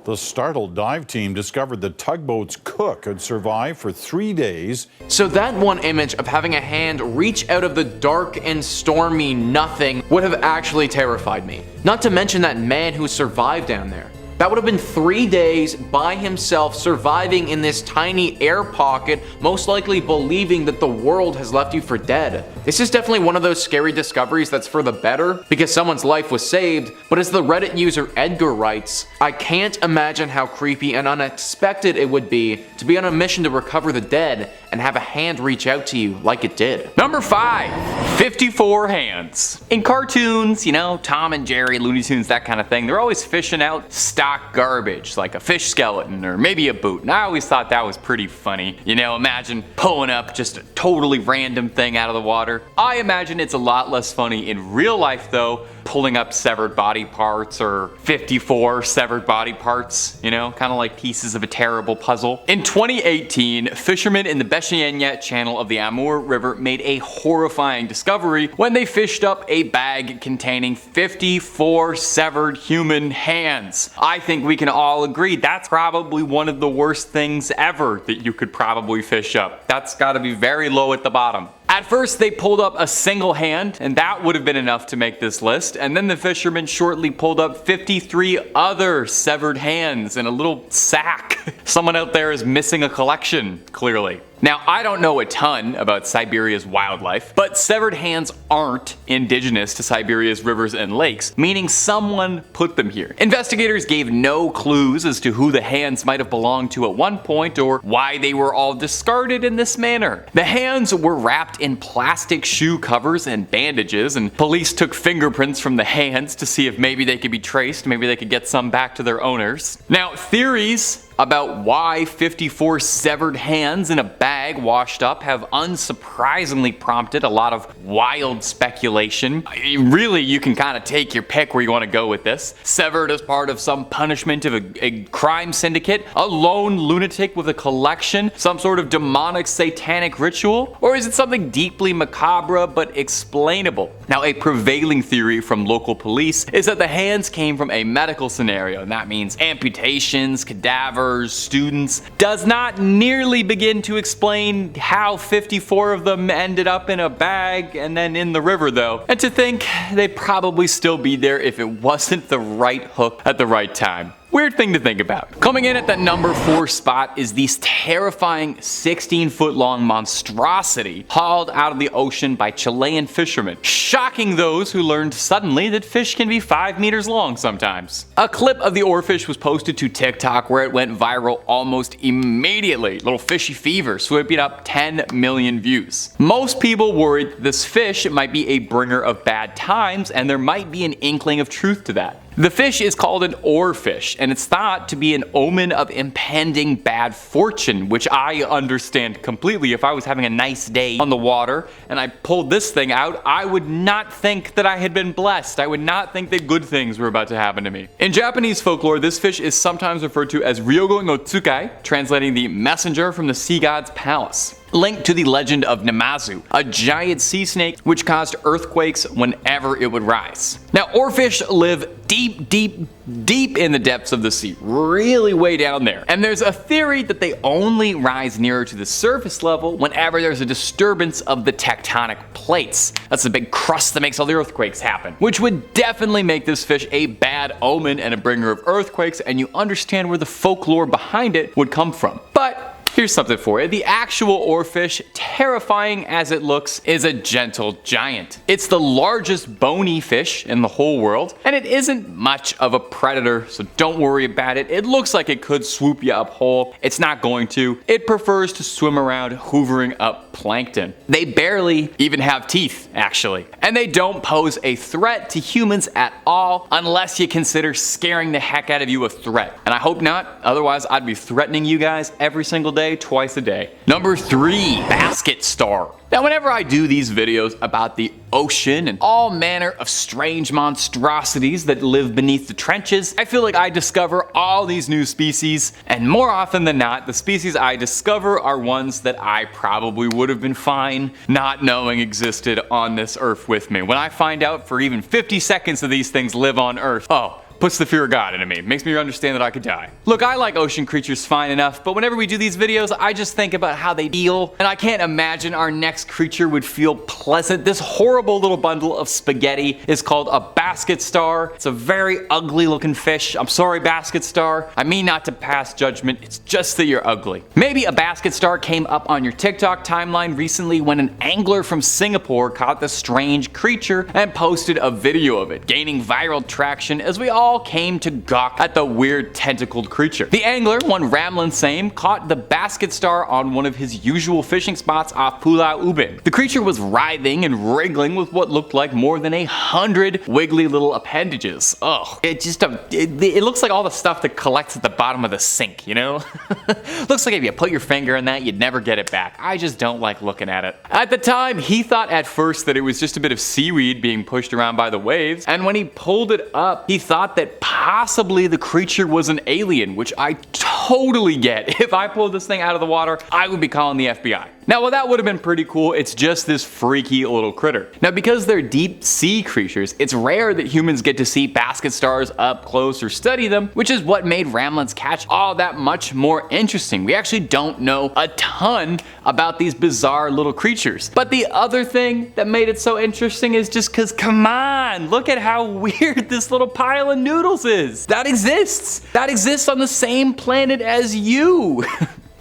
The startled dive team discovered the tugboat's cook had survived for 3 days. So that one image of having a hand reach out of the dark and stormy nothing would have actually terrified me. Not to mention that man who survived down there. That would have been 3 days by himself surviving in this tiny air pocket, most likely believing that the world has left you for dead. This is definitely one of those scary discoveries that's for the better because someone's life was saved, but as the Reddit user Edgar writes, I can't imagine how creepy and unexpected it would be to be on a mission to recover the dead and have a hand reach out to you like it did. Number 5, 54 hands. In cartoons, you know, Tom and Jerry, Looney Tunes, that kind of thing, they're always fishing out stock garbage, like a fish skeleton or maybe a boot. And I always thought that was pretty funny. You know, imagine pulling up just a totally random thing out of the water. I imagine it's a lot less funny in real life though, pulling up severed body parts or 54 severed body parts, you know, kind of like pieces of a terrible puzzle. In 2018, fishermen in the Beshienya channel of the Amur River made a horrifying discovery when they fished up a bag containing 54 severed human hands. I think we can all agree that's probably one of the worst things ever that you could probably fish up. That's gotta be very low at the bottom. At first they pulled up a single hand, and that would have been enough to make this list, and then the fishermen shortly pulled up 53 other severed hands in a little sack. Someone out there is missing a collection, clearly. Now, I don't know a ton about Siberia's wildlife, but severed hands aren't indigenous to Siberia's rivers and lakes, meaning someone put them here. Investigators gave no clues as to who the hands might have belonged to at one point or why they were all discarded in this manner. The hands were wrapped in plastic shoe covers and bandages, and police took fingerprints from the hands to see if maybe they could be traced, maybe they could get some back to their owners. Now, theories about why 54 severed hands in a bag washed up have unsurprisingly prompted a lot of wild speculation. Really, you can kind of take your pick where you want to go with this. Severed as part of some punishment of a crime syndicate, a lone lunatic with a collection, some sort of demonic satanic ritual, or is it something deeply macabre but explainable? Now, a prevailing theory from local police is that the hands came from a medical scenario, and that means amputations, cadavers, students, does not nearly begin to explain how 54 of them ended up in a bag and then in the river though. And to think they'd probably still be there if it wasn't the right hook at the right time. Weird thing to think about. Coming in at that number 4 spot is this terrifying 16-foot long monstrosity hauled out of the ocean by Chilean fishermen, shocking those who learned suddenly that fish can be 5 meters long sometimes. A clip of the oarfish was posted to TikTok where it went viral almost immediately. Little fishy fever sweeping up 10 million views. Most people worried this fish might be a bringer of bad times, and there might be an inkling of truth to that. The fish is called an oarfish, and it's thought to be an omen of impending bad fortune, which I understand completely. If I was having a nice day on the water and I pulled this thing out, I would not think that I had been blessed. I would not think that good things were about to happen to me. In Japanese folklore, this fish is sometimes referred to as Ryogo no Tsukai, translating the messenger from the sea god's palace. linked to the legend of Namazu, a giant sea snake which caused earthquakes whenever it would rise. Now, oarfish live deep in the depths of the sea, really way down there. And there's a theory that they only rise nearer to the surface level whenever there's a disturbance of the tectonic plates. That's the big crust that makes all the earthquakes happen, which would definitely make this fish a bad omen and a bringer of earthquakes, and you understand where the folklore behind it would come from. But here's something for you. The actual oarfish, terrifying as it looks, is a gentle giant. It's the largest bony fish in the whole world, and it isn't much of a predator, so don't worry about it. It looks like it could swoop you up whole. It's not going to. It prefers to swim around hoovering up plankton. They barely even have teeth, actually. And they don't pose a threat to humans at all, unless you consider scaring the heck out of you a threat. And I hope not, otherwise I'd be threatening you guys every single day, twice a day. Number 3, basket star. Now, whenever I do these videos about the ocean and all manner of strange monstrosities that live beneath the trenches, I feel like I discover all these new species, and more often than not, the species I discover are ones that I probably would have been fine not knowing existed on this earth with me. When I find out for even 50 seconds that these things live on Earth, puts the fear of God into me. Makes me understand that I could die. Look, I like ocean creatures fine enough, but whenever we do these videos, I just think about how they feel, and I can't imagine our next creature would feel pleasant. This horrible little bundle of spaghetti is called a basket star. It's a very ugly looking fish. I'm sorry, basket star. I mean not to pass judgment, it's just that you're ugly. Maybe a basket star came up on your TikTok timeline recently when an angler from Singapore caught the strange creature and posted a video of it, gaining viral traction as we all came to gawk at the weird tentacled creature. The angler, one Ramlin Same, caught the basket star on one of his usual fishing spots off Pulau Ubin. The creature was writhing and wriggling with what looked like more than 100 wiggly little appendages. Ugh, it looks like all the stuff that collects at the bottom of the sink, you know? Looks like if you put your finger in that, you'd never get it back. I just don't like looking at it. At the time, he thought at first that it was just a bit of seaweed being pushed around by the waves, and when he pulled it up, he thought that possibly the creature was an alien, which I totally get. If I pulled this thing out of the water, I would be calling the FBI. Now, while that would have been pretty cool, it's just this freaky little critter. Now, because they're deep sea creatures, it's rare that humans get to see basket stars up close or study them, which is what made Ramlin's catch all that much more interesting. We actually don't know a ton about these bizarre little creatures. But the other thing that made it so interesting is just because, come on, look at how weird this little pile of noodles is. That exists. That exists on the same planet as you.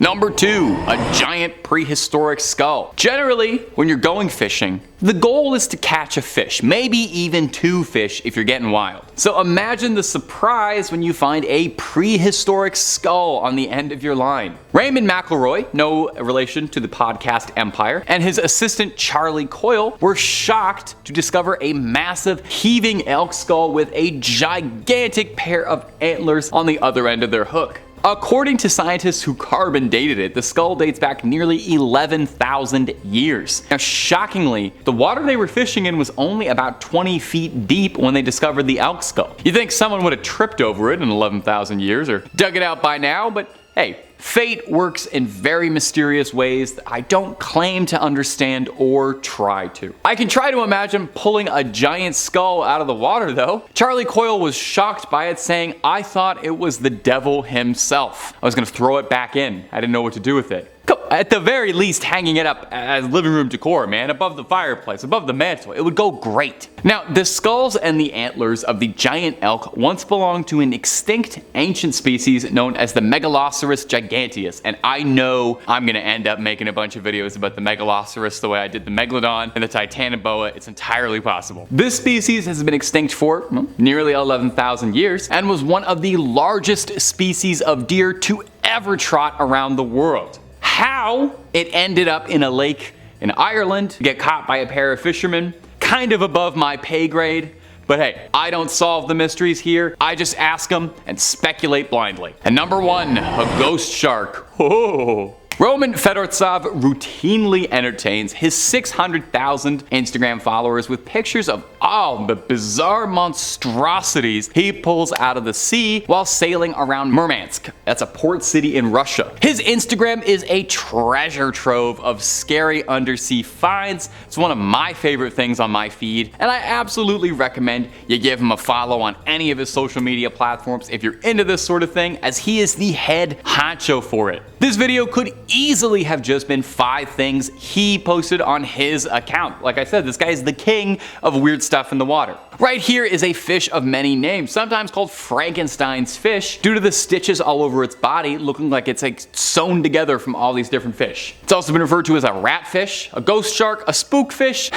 Number 2, a giant prehistoric skull. Generally, when you're going fishing, the goal is to catch a fish, maybe even 2 fish if you're getting wild. So imagine the surprise when you find a prehistoric skull on the end of your line. Raymond McElroy, no relation to the podcast Empire, and his assistant Charlie Coyle were shocked to discover a massive heaving elk skull with a gigantic pair of antlers on the other end of their hook. According to scientists who carbon dated it, the skull dates back nearly 11,000 years. Now, shockingly, the water they were fishing in was only about 20 feet deep when they discovered the elk skull. You'd think someone would have tripped over it in 11,000 years or dug it out by now, but hey, fate works in very mysterious ways that I don't claim to understand or try to. I can try to imagine pulling a giant skull out of the water though. Charlie Coyle was shocked by it, saying, "I thought it was the devil himself. I was gonna throw it back in. I didn't know what to do with it." At the very least, hanging it up as living room decor, man, above the fireplace, above the mantle. It would go great. Now, the skulls and the antlers of the giant elk once belonged to an extinct ancient species known as the Megaloceros giganteus. And I know I'm gonna end up making a bunch of videos about the Megaloceros the way I did the Megalodon and the Titanoboa. It's entirely possible. This species has been extinct for nearly 11,000 years and was one of the largest species of deer to ever trot around the world. How it ended up in a lake in Ireland, get caught by a pair of fishermen, kind of above my pay grade. But hey, I don't solve the mysteries here. I just ask them and speculate blindly. And number 1, a ghost shark. Oh. Roman Fedortsov routinely entertains his 600,000 Instagram followers with pictures of all the bizarre monstrosities he pulls out of the sea while sailing around Murmansk. That's a port city in Russia. His Instagram is a treasure trove of scary undersea finds. It's one of my favorite things on my feed, and I absolutely recommend you give him a follow on any of his social media platforms if you're into this sort of thing, as he is the head honcho for it. This video could easily have just been 5 things he posted on his account. Like I said, this guy is the king of weird stuff in the water. Right here is a fish of many names, sometimes called Frankenstein's fish, due to the stitches all over its body looking like it's like sewn together from all these different fish. It's also been referred to as a ratfish, a ghost shark, a spookfish,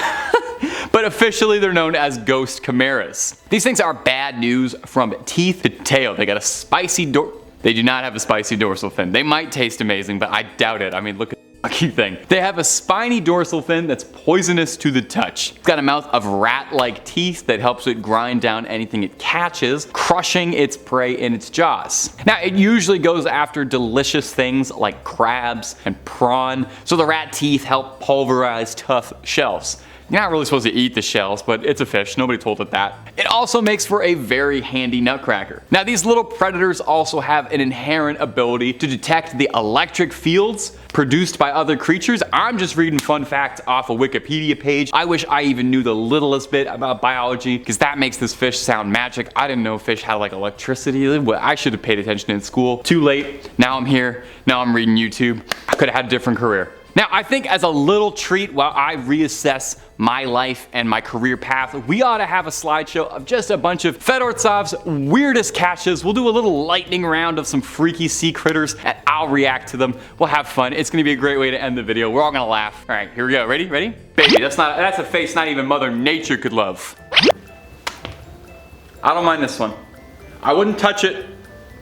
but officially they're known as ghost chimeras. These things are bad news from teeth to tail. They got a spicy They do not have a spicy dorsal fin. They might taste amazing, but I doubt it. I mean, look at the fucking thing. They have a spiny dorsal fin that's poisonous to the touch. It's got a mouth of rat-like teeth that helps it grind down anything it catches, crushing its prey in its jaws. Now, it usually goes after delicious things like crabs and prawn, so the rat teeth help pulverize tough shells. You're not really supposed to eat the shells, but it's a fish. Nobody told it that. It also makes for a very handy nutcracker. Now, these little predators also have an inherent ability to detect the electric fields produced by other creatures. I'm just reading fun facts off a Wikipedia page. I wish I even knew the littlest bit about biology, because that makes this fish sound magic. I didn't know fish had like electricity. I should have paid attention in school. Too late. Now I'm here. Now I'm reading YouTube. I could have had a different career. Now, I think as a little treat while I reassess my life and my career path, we ought to have a slideshow of just a bunch of Fedortsov's weirdest catches. We'll do a little lightning round of some freaky sea critters, and I'll react to them. We'll have fun. It's gonna be a great way to end the video. We're all gonna laugh. All right, here we go. Ready? Ready? Baby, that's a face not even Mother Nature could love. I don't mind this one. I wouldn't touch it,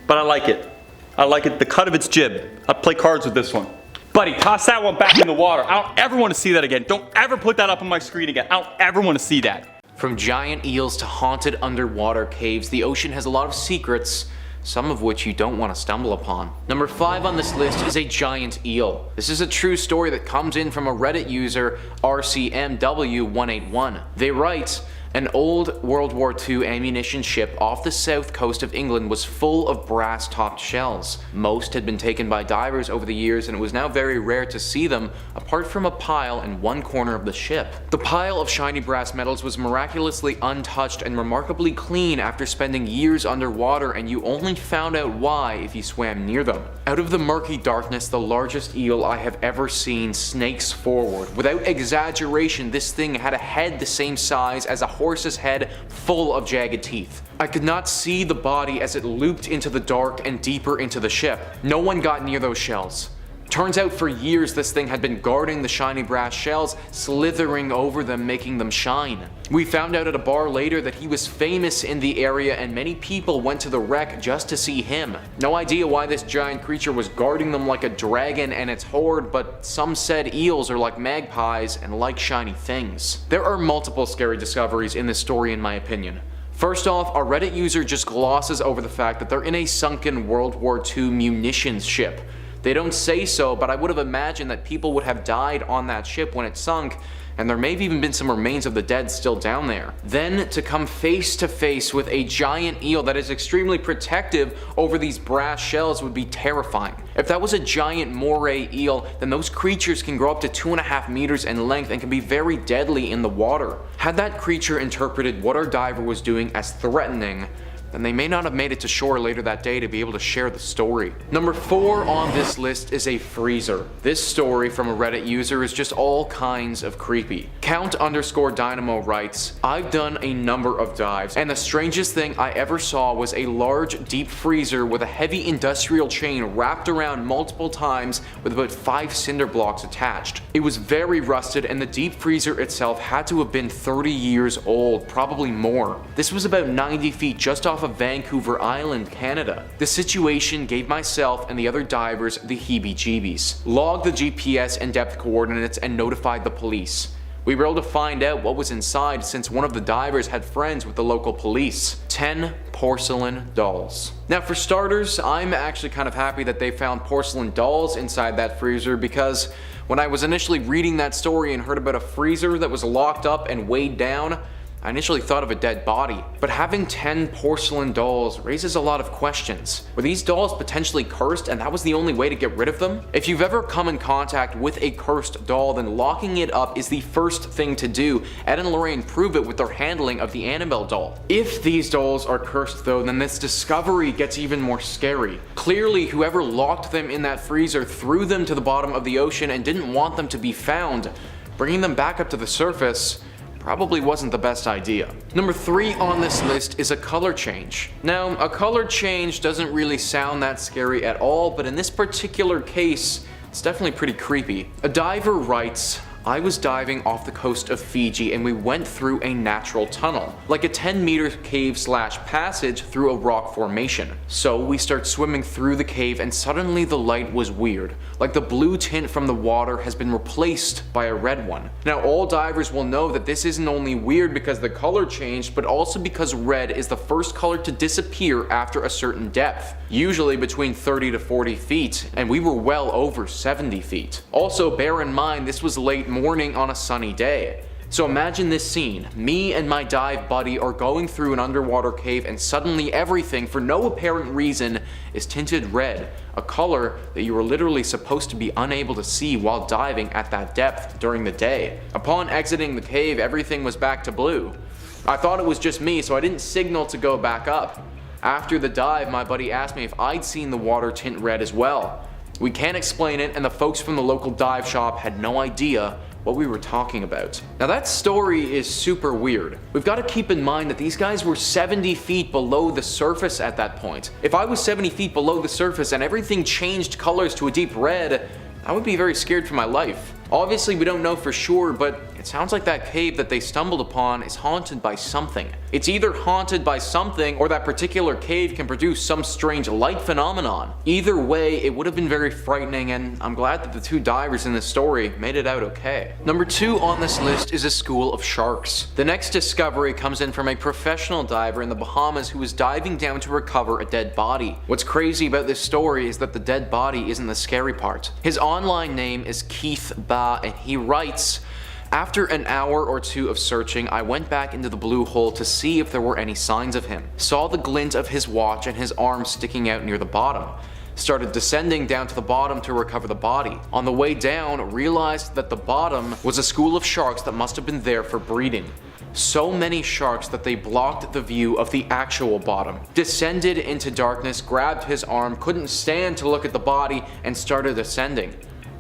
but I like it. I like it, the cut of its jib. I'd play cards with this one. Buddy, toss that one back in the water. I don't ever want to see that again. Don't ever put that up on my screen again. I don't ever want to see that. From giant eels to haunted underwater caves, the ocean has a lot of secrets, some of which you don't want to stumble upon. Number 5 on this list is a giant eel. This is a true story that comes in from a Reddit user, RCMW181. They write, an old World War II ammunition ship off the south coast of England was full of brass-topped shells. Most had been taken by divers over the years, and it was now very rare to see them, apart from a pile in one corner of the ship. The pile of shiny brass metals was miraculously untouched and remarkably clean after spending years underwater, and you only found out why if you swam near them. Out of the murky darkness, the largest eel I have ever seen snakes forward. Without exaggeration, this thing had a head the same size as a horse's head, full of jagged teeth. I could not see the body as it looped into the dark and deeper into the ship. No one got near those shells. Turns out for years this thing had been guarding the shiny brass shells, slithering over them, making them shine. We found out at a bar later that he was famous in the area, and many people went to the wreck just to see him. No idea why this giant creature was guarding them like a dragon and its horde, but some said eels are like magpies and like shiny things. There are multiple scary discoveries in this story in my opinion. First off, our Reddit user just glosses over the fact that they're in a sunken World War II munitions ship. They don't say so, but I would have imagined that people would have died on that ship when it sunk, and there may have even been some remains of the dead still down there. Then to come face to face with a giant eel that is extremely protective over these brass shells would be terrifying. If that was a giant moray eel, then those creatures can grow up to 2.5 meters in length and can be very deadly in the water. Had that creature interpreted what our diver was doing as threatening, then they may not have made it to shore later that day to be able to share the story. Number 4 on this list is a freezer. This story from a Reddit user is just all kinds of creepy. Count_Dynamo writes, I've done a number of dives, and the strangest thing I ever saw was a large deep freezer with a heavy industrial chain wrapped around multiple times with about 5 cinder blocks attached. It was very rusted, and the deep freezer itself had to have been 30 years old, probably more. This was about 90 feet just off of Vancouver Island, Canada. The situation gave myself and the other divers the heebie-jeebies. Logged the GPS and depth coordinates and notified the police. We were able to find out what was inside since one of the divers had friends with the local police. 10 porcelain dolls. Now for starters, I'm actually kind of happy that they found porcelain dolls inside that freezer, because when I was initially reading that story and heard about a freezer that was locked up and weighed down, I initially thought of a dead body. But having 10 porcelain dolls raises a lot of questions. Were these dolls potentially cursed and that was the only way to get rid of them? If you've ever come in contact with a cursed doll, then locking it up is the first thing to do. Ed and Lorraine prove it with their handling of the Annabelle doll. If these dolls are cursed though, then this discovery gets even more scary. Clearly, whoever locked them in that freezer threw them to the bottom of the ocean and didn't want them to be found. Bringing them back up to the surface probably wasn't the best idea. Number 3 on this list is a color change. Now, a color change doesn't really sound that scary at all, but in this particular case, it's definitely pretty creepy. A diver writes, I was diving off the coast of Fiji and we went through a natural tunnel, like a 10-meter cave/passage through a rock formation. So we start swimming through the cave and suddenly the light was weird, like the blue tint from the water has been replaced by a red one. Now all divers will know that this isn't only weird because the color changed, but also because red is the first color to disappear after a certain depth, usually between 30 to 40 feet, and we were well over 70 feet. Also bear in mind this was late morning on a sunny day. So imagine this scene. Me and my dive buddy are going through an underwater cave and suddenly everything, for no apparent reason, is tinted red, a color that you were literally supposed to be unable to see while diving at that depth during the day. Upon exiting the cave, everything was back to blue. I thought it was just me, so I didn't signal to go back up. After the dive, my buddy asked me if I'd seen the water tint red as well. We can't explain it, and the folks from the local dive shop had no idea what we were talking about. Now that story is super weird. We've got to keep in mind that these guys were 70 feet below the surface at that point. If I was 70 feet below the surface and everything changed colors to a deep red, I would be very scared for my life. Obviously we don't know for sure, but it sounds like that cave that they stumbled upon is haunted by something. It's either haunted by something or that particular cave can produce some strange light phenomenon. Either way, it would have been very frightening, and I'm glad that the 2 divers in this story made it out okay. Number 2 on this list is a school of sharks. The next discovery comes in from a professional diver in the Bahamas who was diving down to recover a dead body. What's crazy about this story is that the dead body isn't the scary part. His online name is Keith Ba, and he writes, after an hour or 2 of searching, I went back into the blue hole to see if there were any signs of him. Saw the glint of his watch and his arm sticking out near the bottom. Started descending down to the bottom to recover the body. On the way down, realized that the bottom was a school of sharks that must have been there for breeding. So many sharks that they blocked the view of the actual bottom. Descended into darkness, grabbed his arm, couldn't stand to look at the body, and started ascending.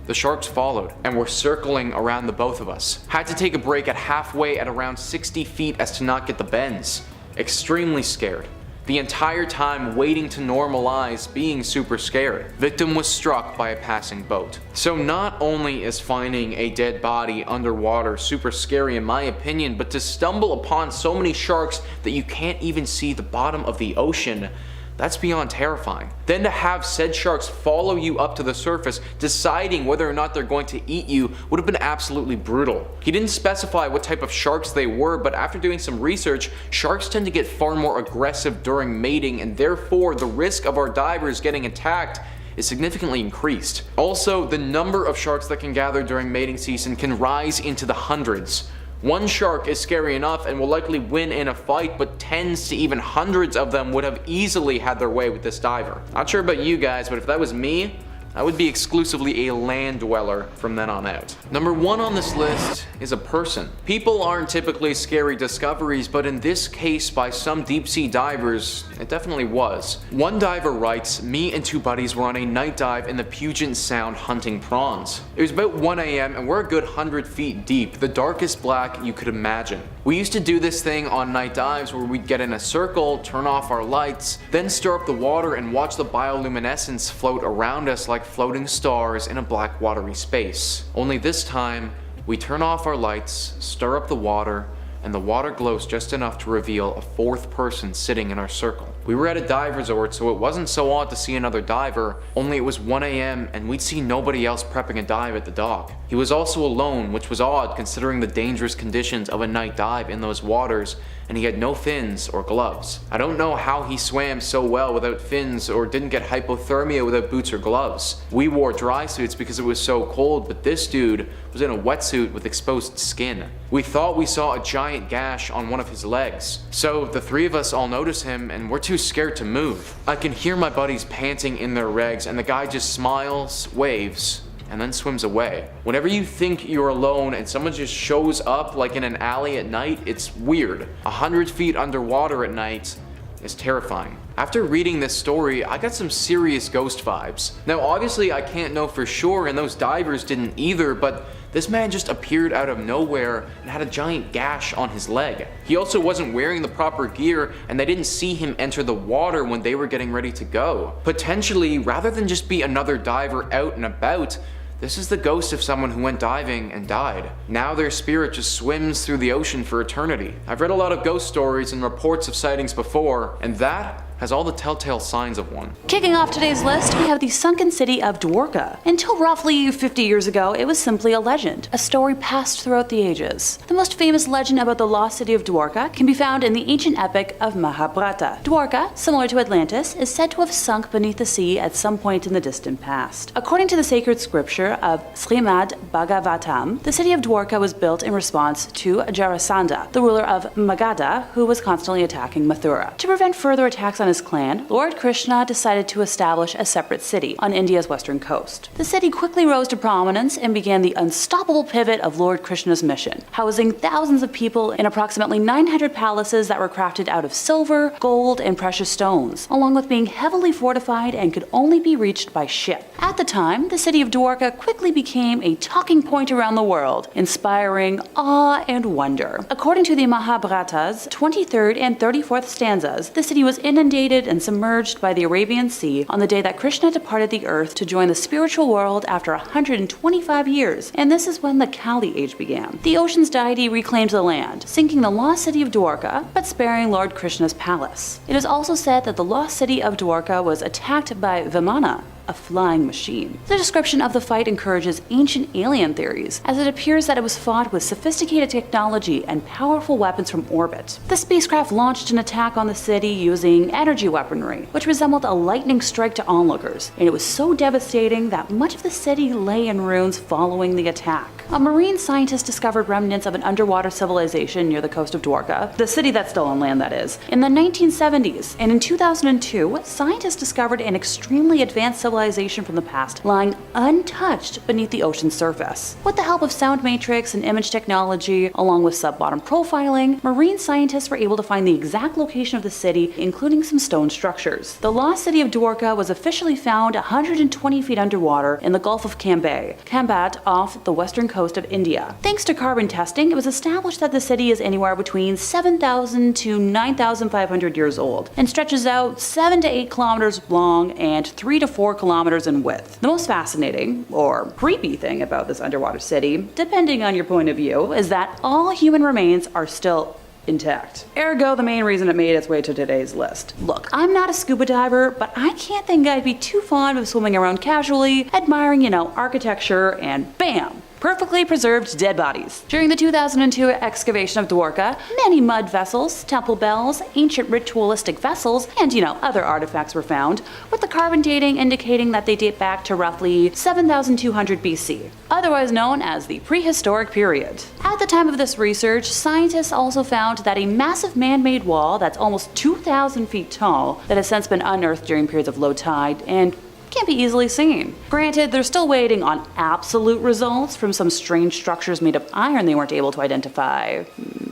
The sharks followed and were circling around the both of us. Had to take a break at halfway at around 60 feet as to not get the bends. Extremely scared. The entire time waiting to normalize being super scared. Victim was struck by a passing boat. So not only is finding a dead body underwater super scary in my opinion, but to stumble upon so many sharks that you can't even see the bottom of the ocean, that's beyond terrifying. Then to have said sharks follow you up to the surface, deciding whether or not they're going to eat you, would have been absolutely brutal. He didn't specify what type of sharks they were, but after doing some research, sharks tend to get far more aggressive during mating, and therefore the risk of our divers getting attacked is significantly increased. Also, the number of sharks that can gather during mating season can rise into the hundreds. One shark is scary enough and will likely win in a fight, but tens to even hundreds of them would have easily had their way with this diver. Not sure about you guys, but if that was me, I would be exclusively a land dweller from then on out. Number 1 on this list is a person. People aren't typically scary discoveries, but in this case by some deep sea divers, it definitely was. One diver writes, me and 2 buddies were on a night dive in the Puget Sound hunting prawns. It was about 1 AM and we're a good 100 feet deep, the darkest black you could imagine. We used to do this thing on night dives where we'd get in a circle, turn off our lights, then stir up the water and watch the bioluminescence float around us like floating stars in a black watery space. Only this time, we turn off our lights, stir up the water, and the water glows just enough to reveal a fourth person sitting in our circle. We were at a dive resort, so it wasn't so odd to see another diver, only it was 1 a.m. and we'd see nobody else prepping a dive at the dock. He was also alone, which was odd considering the dangerous conditions of a night dive in those waters, and he had no fins or gloves. I don't know how he swam so well without fins or didn't get hypothermia without boots or gloves. We wore dry suits because it was so cold, but this dude was in a wetsuit with exposed skin. We thought we saw a giant gash on one of his legs. So the three of us all notice him and we're too scared to move. I can hear my buddies panting in their regs and the guy just smiles, waves, and then swims away. Whenever you think you're alone and someone just shows up like in an alley at night, it's weird. 100 feet underwater at night is terrifying. After reading this story, I got some serious ghost vibes. Now obviously I can't know for sure and those divers didn't either, but this man just appeared out of nowhere and had a giant gash on his leg. He also wasn't wearing the proper gear and they didn't see him enter the water when they were getting ready to go. Potentially, rather than just be another diver out and about, this is the ghost of someone who went diving and died. Now their spirit just swims through the ocean for eternity. I've read a lot of ghost stories and reports of sightings before, and that has all the telltale signs of one. Kicking off today's list, we have the sunken city of Dwarka. Until roughly 50 years ago, it was simply a legend, a story passed throughout the ages. The most famous legend about the lost city of Dwarka can be found in the ancient epic of Mahabharata. Dwarka, similar to Atlantis, is said to have sunk beneath the sea at some point in the distant past. According to the sacred scripture of Srimad Bhagavatam, the city of Dwarka was built in response to Jarasandha, the ruler of Magadha, who was constantly attacking Mathura. To prevent further attacks on his clan, Lord Krishna decided to establish a separate city on India's western coast. The city quickly rose to prominence and began the unstoppable pivot of Lord Krishna's mission, housing thousands of people in approximately 900 palaces that were crafted out of silver, gold, and precious stones, along with being heavily fortified and could only be reached by ship. At the time, the city of Dwarka quickly became a talking point around the world, inspiring awe and wonder. According to the Mahabharata's 23rd and 34th stanzas, the city was inundated and submerged by the Arabian Sea on the day that Krishna departed the earth to join the spiritual world after 125 years, and this is when the Kali Age began. The ocean's deity reclaimed the land, sinking the lost city of Dwarka, but sparing Lord Krishna's palace. It is also said that the lost city of Dwarka was attacked by Vimana, a flying machine. The description of the fight encourages ancient alien theories, as it appears that it was fought with sophisticated technology and powerful weapons from orbit. The spacecraft launched an attack on the city using energy weaponry, which resembled a lightning strike to onlookers, and it was so devastating that much of the city lay in ruins following the attack. A marine scientist discovered remnants of an underwater civilization near the coast of Dwarka, the city that's still on land that is, in the 1970s, and in 2002, scientists discovered an extremely advanced civilization from the past lying untouched beneath the ocean's surface. With the help of sound matrix and image technology, along with sub-bottom profiling, marine scientists were able to find the exact location of the city, including some stone structures. The lost city of Dwarka was officially found 120 feet underwater in the Gulf of Cambat off the western coast of India. Thanks to carbon testing, it was established that the city is anywhere between 7,000 to 9,500 years old and stretches out 7 to 8 kilometers long and 3 to 4 kilometers in width. The most fascinating, or creepy thing about this underwater city, depending on your point of view, is that all human remains are still intact. Ergo, the main reason it made its way to today's list. Look, I'm not a scuba diver, but I can't think I'd be too fond of swimming around casually, admiring, architecture, and bam! Perfectly preserved dead bodies. During the 2002 excavation of Dwarka, many mud vessels, temple bells, ancient ritualistic vessels, and other artifacts were found, with the carbon dating indicating that they date back to roughly 7,200 BC, otherwise known as the Prehistoric period. At the time of this research, scientists also found that a massive man-made wall that's almost 2,000 feet tall that has since been unearthed during periods of low tide and can't be easily seen. Granted, they're still waiting on absolute results from some strange structures made of iron they weren't able to identify.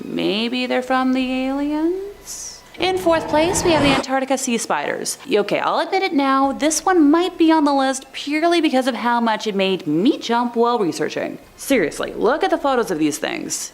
Maybe they're from the aliens? In fourth place, we have the Antarctica Sea Spiders. Okay, I'll admit it now, this one might be on the list purely because of how much it made me jump while researching. Seriously, look at the photos of these things.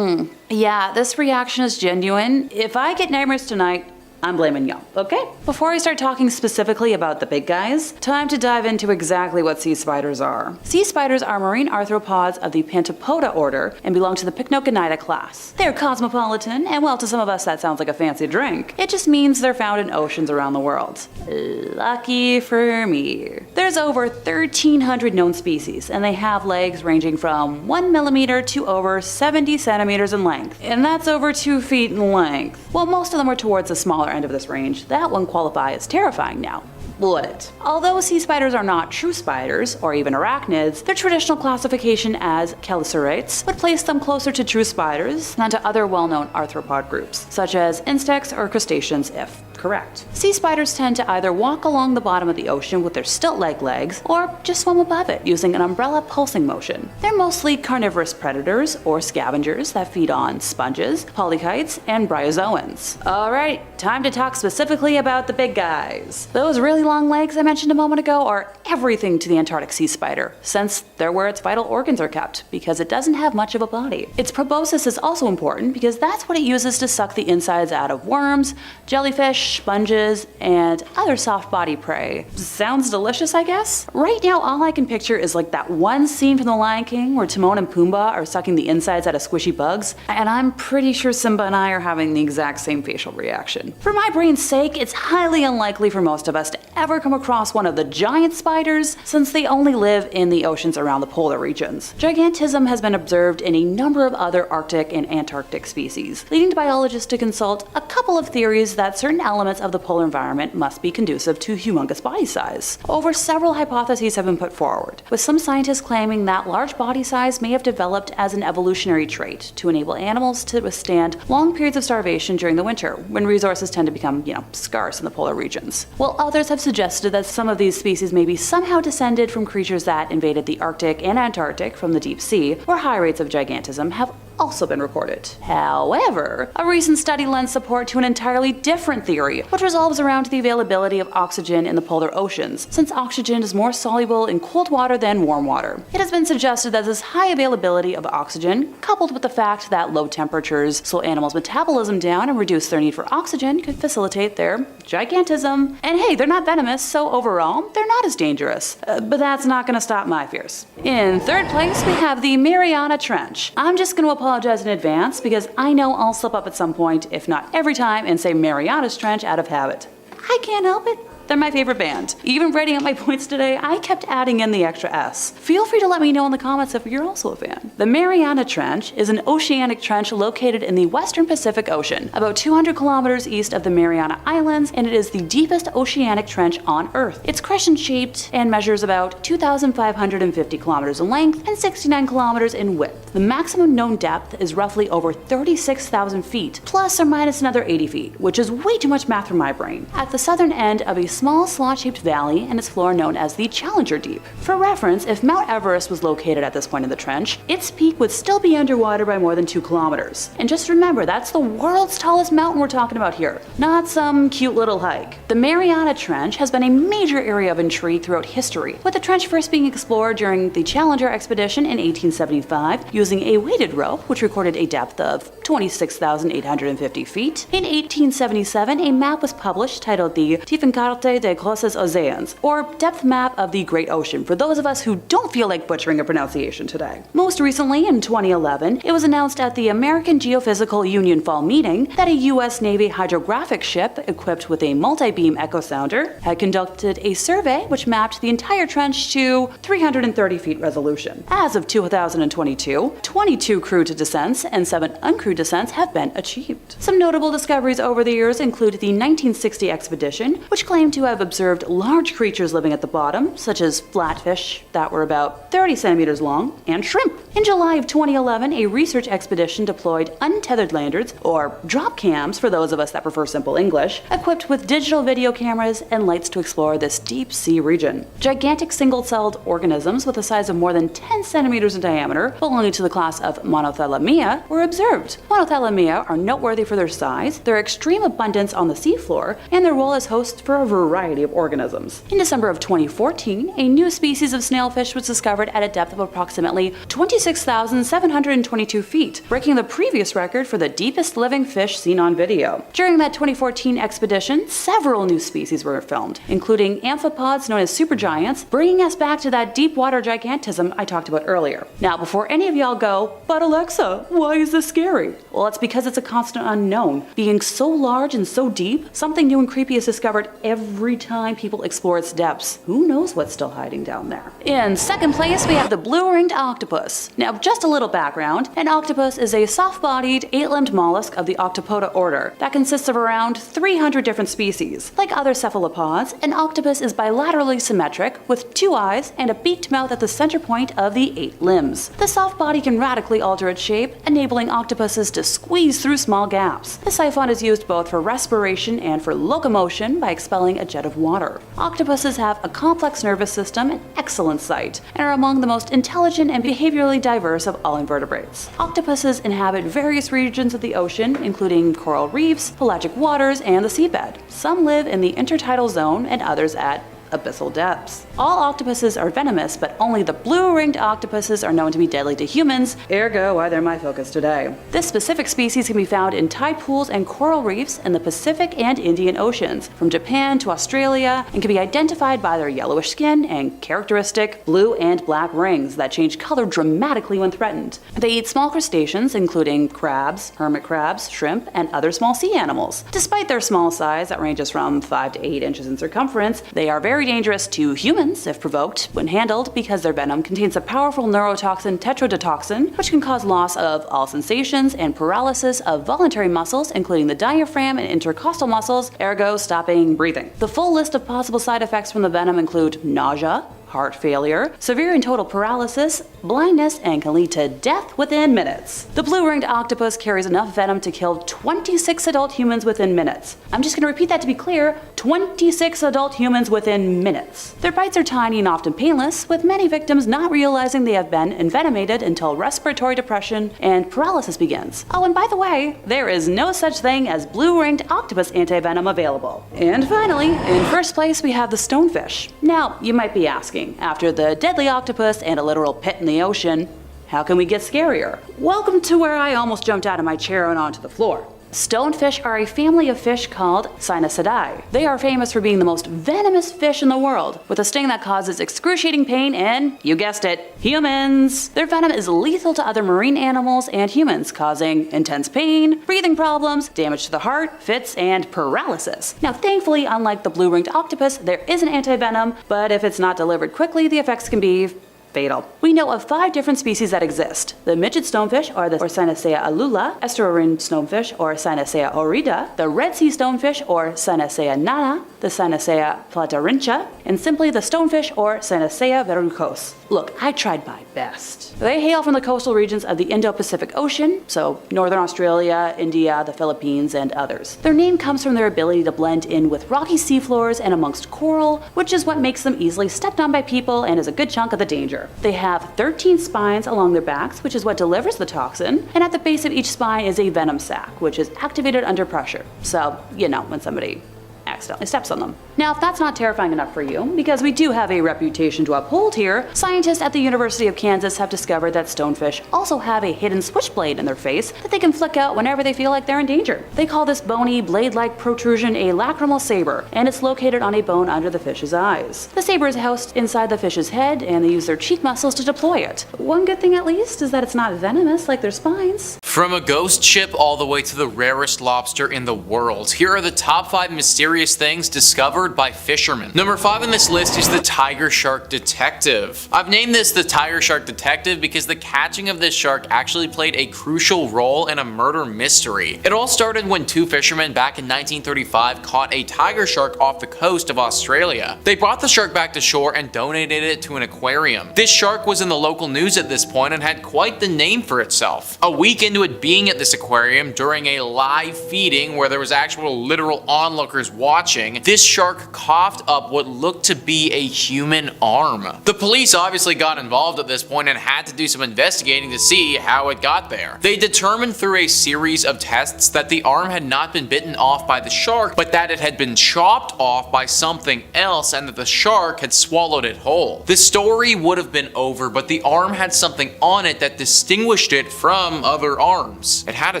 Yeah, this reaction is genuine. If I get nightmares tonight, I'm blaming y'all, okay? Before I start talking specifically about the big guys, time to dive into exactly what sea spiders are. Sea spiders are marine arthropods of the Pentapoda order and belong to the Pycnogonida class. They're cosmopolitan, and well, to some of us that sounds like a fancy drink. It just means they're found in oceans around the world. Lucky for me. There's over 1,300 known species, and they have legs ranging from 1 millimeter to over 70 centimeters in length, and that's over 2 feet in length. While most of them are towards the smaller end of this range, that won't qualify as terrifying now, would it? Although sea spiders are not true spiders, or even arachnids, their traditional classification as chelicerates would place them closer to true spiders than to other well-known arthropod groups, such as insects or crustaceans if correct. Sea spiders tend to either walk along the bottom of the ocean with their stilt-like legs, or just swim above it using an umbrella pulsing motion. They're mostly carnivorous predators or scavengers that feed on sponges, polychaetes, and bryozoans. Alright, time to talk specifically about the big guys. Those really long legs I mentioned a moment ago are everything to the Antarctic sea spider, since they're where its vital organs are kept, because it doesn't have much of a body. Its proboscis is also important because that's what it uses to suck the insides out of worms, jellyfish, sponges, and other soft body prey. Sounds delicious, I guess? Right now, all I can picture is like that one scene from The Lion King where Timon and Pumbaa are sucking the insides out of squishy bugs, and I'm pretty sure Simba and I are having the exact same facial reaction. For my brain's sake, it's highly unlikely for most of us to ever come across one of the giant spiders, since they only live in the oceans around the polar regions. Gigantism has been observed in a number of other Arctic and Antarctic species, leading to biologists to consult a couple of theories that certain elements of the polar environment must be conducive to humongous body size. Over several hypotheses have been put forward, with some scientists claiming that large body size may have developed as an evolutionary trait to enable animals to withstand long periods of starvation during the winter, when resources tend to become, scarce in the polar regions. While others have suggested that some of these species may be somehow descended from creatures that invaded the Arctic and Antarctic from the deep sea, where high rates of gigantism have also been recorded. However, a recent study lends support to an entirely different theory, which revolves around the availability of oxygen in the polar oceans, since oxygen is more soluble in cold water than warm water. It has been suggested that this high availability of oxygen, coupled with the fact that low temperatures slow animals' metabolism down and reduce their need for oxygen, could facilitate their gigantism. And hey, they're not venomous, so overall, they're not as dangerous. But that's not going to stop my fears. In third place, we have the Mariana Trench. I'm just going to apologize in advance because I know I'll slip up at some point, if not every time, and say Mariana's Trench out of habit. I can't help it. They're my favorite band. Even writing up my points today, I kept adding in the extra S. Feel free to let me know in the comments if you're also a fan. The Mariana Trench is an oceanic trench located in the western Pacific Ocean, about 200 kilometers east of the Mariana Islands, and it is the deepest oceanic trench on Earth. It's crescent-shaped and measures about 2,550 kilometers in length and 69 kilometers in width. The maximum known depth is roughly over 36,000 feet, plus or minus another 80 feet, which is way too much math for my brain. At the southern end of a small slot-shaped valley and its floor known as the Challenger Deep. For reference, if Mount Everest was located at this point in the trench, its peak would still be underwater by more than 2 kilometers. And just remember, that's the world's tallest mountain we're talking about here, not some cute little hike. The Mariana Trench has been a major area of intrigue throughout history, with the trench first being explored during the Challenger expedition in 1875 using a weighted rope, which recorded a depth of 26,850 feet. In 1877, a map was published titled the Timecodes de Grosses Océans, or Depth Map of the Great Ocean, for those of us who don't feel like butchering a pronunciation today. Most recently, in 2011, it was announced at the American Geophysical Union Fall Meeting that a U.S. Navy hydrographic ship equipped with a multi-beam echo sounder had conducted a survey which mapped the entire trench to 330 feet resolution. As of 2022, 22 crewed descents and 7 uncrewed descents have been achieved. Some notable discoveries over the years include the 1960 expedition, which claimed to have observed large creatures living at the bottom, such as flatfish that were about 30 centimeters long, and shrimp. In July of 2011, a research expedition deployed untethered landers, or drop cams for those of us that prefer simple English, equipped with digital video cameras and lights to explore this deep sea region. Gigantic single-celled organisms with a size of more than 10 centimeters in diameter, belonging to the class of Monothelomia, were observed. Monothelomia are noteworthy for their size, their extreme abundance on the seafloor, and their role as hosts for a variety of organisms. In December of 2014, a new species of snailfish was discovered at a depth of approximately 26,722 feet, breaking the previous record for the deepest living fish seen on video. During that 2014 expedition, several new species were filmed, including amphipods known as supergiants, bringing us back to that deep water gigantism I talked about earlier. Now, before any of y'all go, but Alexa, why is this scary? Well, it's because it's a constant unknown. Being so large and so deep, something new and creepy is discovered every time people explore its depths. Who knows what's still hiding down there? In second place, we have the blue-ringed octopus. Now, just a little background. An octopus is a soft-bodied, 8-limbed mollusk of the Octopoda order that consists of around 300 different species. Like other cephalopods, an octopus is bilaterally symmetric with 2 eyes and a beaked mouth at the center point of the 8 limbs. The soft body can radically alter its shape, enabling octopuses to squeeze through small gaps. The siphon is used both for respiration and for locomotion by expelling a jet of water. Octopuses have a complex nervous system and excellent sight, and are among the most intelligent and behaviorally diverse of all invertebrates. Octopuses inhabit various regions of the ocean, including coral reefs, pelagic waters, and the seabed. Some live in the intertidal zone and others at abyssal depths. All octopuses are venomous, but only the blue-ringed octopuses are known to be deadly to humans, ergo why they're my focus today. This specific species can be found in tide pools and coral reefs in the Pacific and Indian Oceans, from Japan to Australia, and can be identified by their yellowish skin and characteristic blue and black rings that change color dramatically when threatened. They eat small crustaceans, including crabs, hermit crabs, shrimp, and other small sea animals. Despite their small size that ranges from 5 to 8 inches in circumference, they are very dangerous to humans if provoked when handled because their venom contains a powerful neurotoxin tetrodotoxin, which can cause loss of all sensations and paralysis of voluntary muscles, including the diaphragm and intercostal muscles, ergo stopping breathing. The full list of possible side effects from the venom include nausea, heart failure, severe and total paralysis, blindness, and can lead to death within minutes. The blue-ringed octopus carries enough venom to kill 26 adult humans within minutes. I'm just going to repeat that to be clear, 26 adult humans within minutes. Their bites are tiny and often painless, with many victims not realizing they have been envenomated until respiratory depression and paralysis begins. Oh, and by the way, there is no such thing as blue-ringed octopus antivenom available. And finally, in first place we have the stonefish. Now, you might be asking, after the deadly octopus and a literal pit in the ocean, how can we get scarier? Welcome to where I almost jumped out of my chair and onto the floor. Stonefish are a family of fish called Cynocidae. They are famous for being the most venomous fish in the world, with a sting that causes excruciating pain in, you guessed it, humans. Their venom is lethal to other marine animals and humans, causing intense pain, breathing problems, damage to the heart, fits, and paralysis. Now, thankfully, unlike the blue-ringed octopus, there is an antivenom, but if it's not delivered quickly, the effects can be fatal. We know of 5 different species that exist: the midget stonefish, or the Cynocea alula, estuarine stonefish, or Cynocea orida, the Red Sea stonefish, or Cynocea nana, the Cynocea platarincha, and simply the stonefish, or Cynocea verrucos. Look, I tried my best. They hail from the coastal regions of the Indo-Pacific Ocean, so northern Australia, India, the Philippines, and others. Their name comes from their ability to blend in with rocky seafloors and amongst coral, which is what makes them easily stepped on by people and is a good chunk of the danger. They have 13 spines along their backs, which is what delivers the toxin, and at the base of each spine is a venom sac, which is activated under pressure. So, you know, when somebody accidentally steps on them. Now, if that's not terrifying enough for you, because we do have a reputation to uphold here, scientists at the University of Kansas have discovered that stonefish also have a hidden switchblade in their face that they can flick out whenever they feel like they're in danger. They call this bony, blade-like protrusion a lacrimal saber, and it's located on a bone under the fish's eyes. The saber is housed inside the fish's head, and they use their cheek muscles to deploy it. One good thing at least is that it's not venomous like their spines. From a ghost ship all the way to the rarest lobster in the world, here are the top 5 mysterious things discovered by fishermen. Number 5 on this list is the tiger shark detective. I've named this the tiger shark detective because the catching of this shark actually played a crucial role in a murder mystery. It all started when 2 fishermen back in 1935 caught a tiger shark off the coast of Australia. They brought the shark back to shore and donated it to an aquarium. This shark was in the local news at this point and had quite the name for itself. A week into it being at this aquarium during a live feeding where there was actual literal onlookers watching, watching, this shark coughed up what looked to be a human arm. The police obviously got involved at this point and had to do some investigating to see how it got there. They determined through a series of tests that the arm had not been bitten off by the shark, but that it had been chopped off by something else and that the shark had swallowed it whole. The story would have been over, but the arm had something on it that distinguished it from other arms. It had a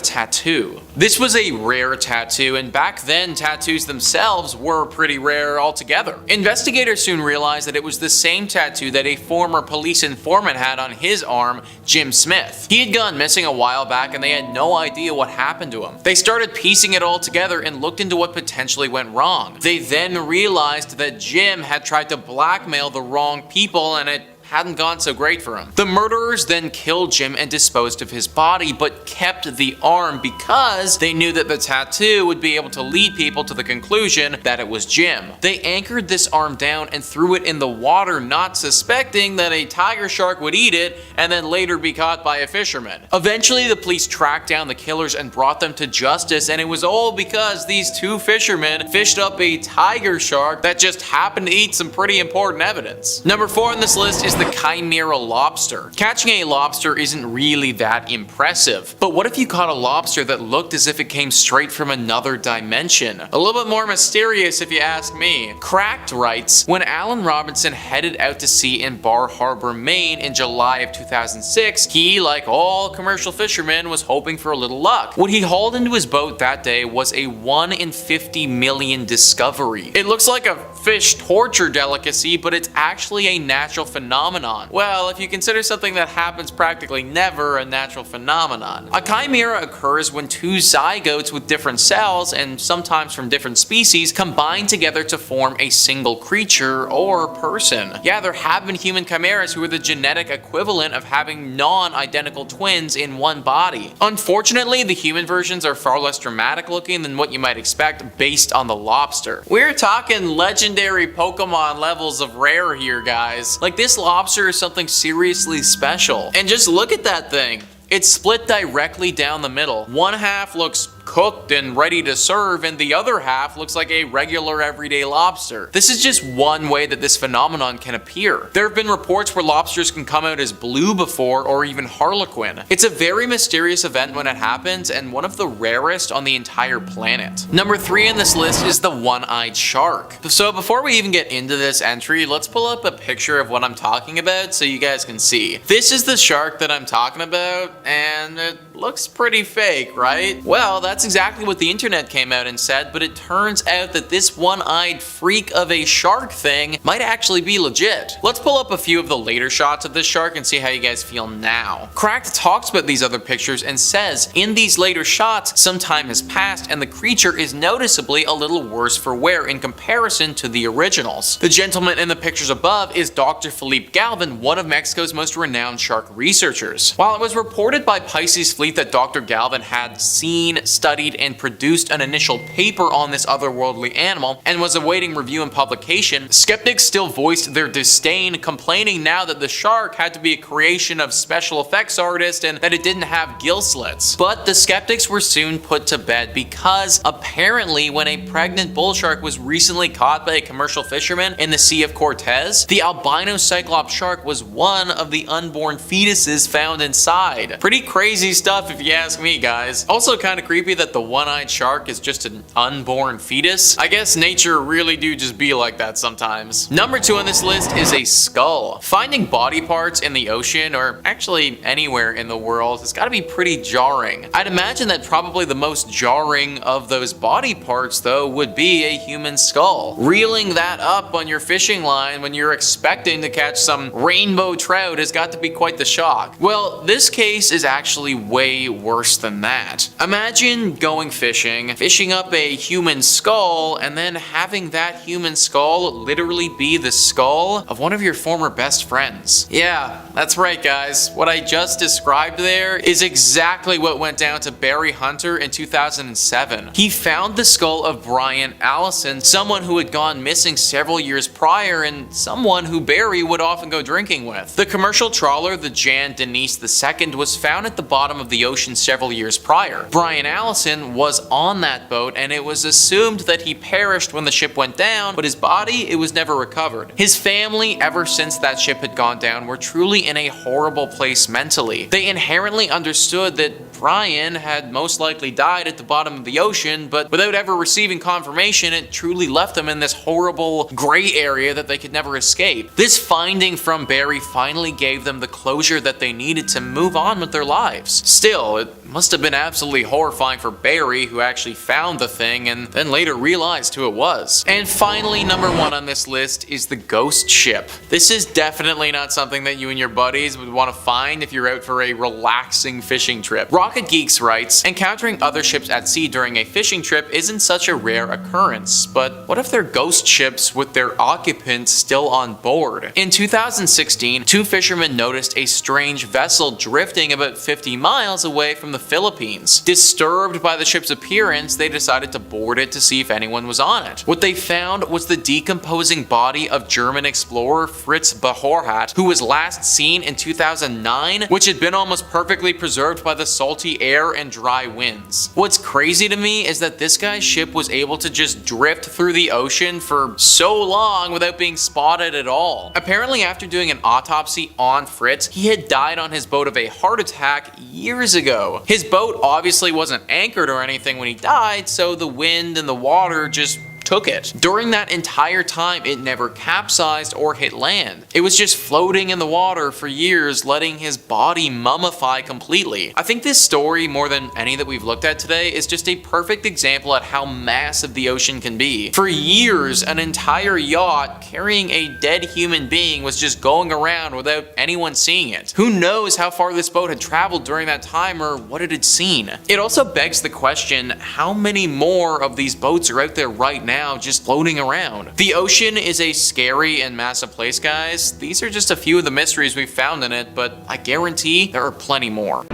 tattoo. This was a rare tattoo, and back then tattoos themselves were pretty rare altogether. Investigators soon realized that it was the same tattoo that a former police informant had on his arm, Jim Smith. He had gone missing a while back and they had no idea what happened to him. They started piecing it all together and looked into what potentially went wrong. They then realized that Jim had tried to blackmail the wrong people and it hadn't gone so great for him. The murderers then killed Jim and disposed of his body, but kept the arm because they knew that the tattoo would be able to lead people to the conclusion that it was Jim. They anchored this arm down and threw it in the water, not suspecting that a tiger shark would eat it and then later be caught by a fisherman. Eventually, the police tracked down the killers and brought them to justice, and it was all because these two fishermen fished up a tiger shark that just happened to eat some pretty important evidence. Number 4 on this list is the Chimera Lobster. Catching a lobster isn't really that impressive, but what if you caught a lobster that looked as if it came straight from another dimension? A little bit more mysterious if you ask me. Cracked writes, when Alan Robinson headed out to sea in Bar Harbor, Maine in July of 2006, he, like all commercial fishermen, was hoping for a little luck. What he hauled into his boat that day was a 1 in 50 million discovery. It looks like a fish torture delicacy, but it's actually a natural phenomenon. Well, if you consider something that happens practically never a natural phenomenon. A chimera occurs when two zygotes with different cells, and sometimes from different species, combine together to form a single creature or person. Yeah, there have been human chimeras who are the genetic equivalent of having non-identical twins in one body. Unfortunately, the human versions are far less dramatic looking than what you might expect based on the lobster. We're talking legendary Pokemon levels of rare here, guys. Like, this lobster is something seriously special. And just look at that thing. It's split directly down the middle. One half looks cooked and ready to serve, and the other half looks like a regular everyday lobster. This is just one way that this phenomenon can appear. There have been reports where lobsters can come out as blue before, or even harlequin. It's a very mysterious event when it happens, and one of the rarest on the entire planet. Number 3 on this list is the one-eyed shark. So before we even get into this entry, let's pull up a picture of what I'm talking about so you guys can see. This is the shark that I'm talking about, and it looks pretty fake, right? Well, that's exactly what the internet came out and said, but it turns out that this one-eyed freak of a shark thing might actually be legit. Let's pull up a few of the later shots of this shark and see how you guys feel now. Cracked talks about these other pictures and says, in these later shots, some time has passed and the creature is noticeably a little worse for wear in comparison to the originals. The gentleman in the pictures above is Dr. Philippe Galvin, one of Mexico's most renowned shark researchers. While it was reported by Pisces Fleet that Dr. Galvin had seen, studied, and produced an initial paper on this otherworldly animal and was awaiting review and publication, skeptics still voiced their disdain, complaining now that the shark had to be a creation of special effects artists and that it didn't have gill slits. But the skeptics were soon put to bed because apparently when a pregnant bull shark was recently caught by a commercial fisherman in the Sea of Cortez, the albino cyclops shark was one of the unborn fetuses found inside. Pretty crazy stuff if you ask me, guys. Also kind of creepy that the one-eyed shark is just an unborn fetus. I guess nature really do just be like that sometimes. Number 2 on this list is a skull. Finding body parts in the ocean, or actually anywhere in the world, has got to be pretty jarring. I'd imagine that probably the most jarring of those body parts, though, would be a human skull. Reeling that up on your fishing line when you're expecting to catch some rainbow trout has got to be quite the shock. Well, this case is actually way worse than that. Imagine going fishing up a human skull, and then having that human skull literally be the skull of one of your former best friends. Yeah, that's right, guys. What I just described there is exactly what went down to Barry Hunter in 2007. He found the skull of Brian Allison, someone who had gone missing several years prior and someone who Barry would often go drinking with. The commercial trawler, the Jan Denise II, was found at the bottom of the ocean several years prior. Brian Allison was on that boat, and it was assumed that he perished when the ship went down, but his body, it was never recovered. His family, ever since that ship had gone down, were truly in a horrible place mentally. They inherently understood that Brian had most likely died at the bottom of the ocean, but without ever receiving confirmation, it truly left them in this horrible gray area that they could never escape. This finding from Barry finally gave them the closure that they needed to move on with their lives. Still, it must have been absolutely horrifying for Barry, who actually found the thing and then later realized who it was. And finally, number 1 on this list is the ghost ship. This is definitely not something that you and your buddies would want to find if you're out for a relaxing fishing trip. Rocket Geeks writes, encountering other ships at sea during a fishing trip isn't such a rare occurrence, but what if they're ghost ships with their occupants still on board? In 2016, 2 fishermen noticed a strange vessel drifting about 50 miles away from the Philippines. Disturbed by the ship's appearance, they decided to board it to see if anyone was on it. What they found was the decomposing body of German explorer Fritz Bahorhat, who was last seen in 2009, which had been almost perfectly preserved by the salty air and dry winds. What's crazy to me is that this guy's ship was able to just drift through the ocean for so long without being spotted at all. Apparently, after doing an autopsy on Fritz, he had died on his boat of a heart attack years ago. His boat obviously wasn't anchored or anything when he died, so the wind and the water just took it. During that entire time, it never capsized or hit land. It was just floating in the water for years, letting his body mummify completely. I think this story, more than any that we've looked at today, is just a perfect example at how massive the ocean can be. For years, an entire yacht carrying a dead human being was just going around without anyone seeing it. Who knows how far this boat had traveled during that time or what it had seen? It also begs the question, how many more of these boats are out there right now just floating around? The ocean is a scary and massive place, guys. These are just a few of the mysteries we've found in it, but I guarantee there are plenty more.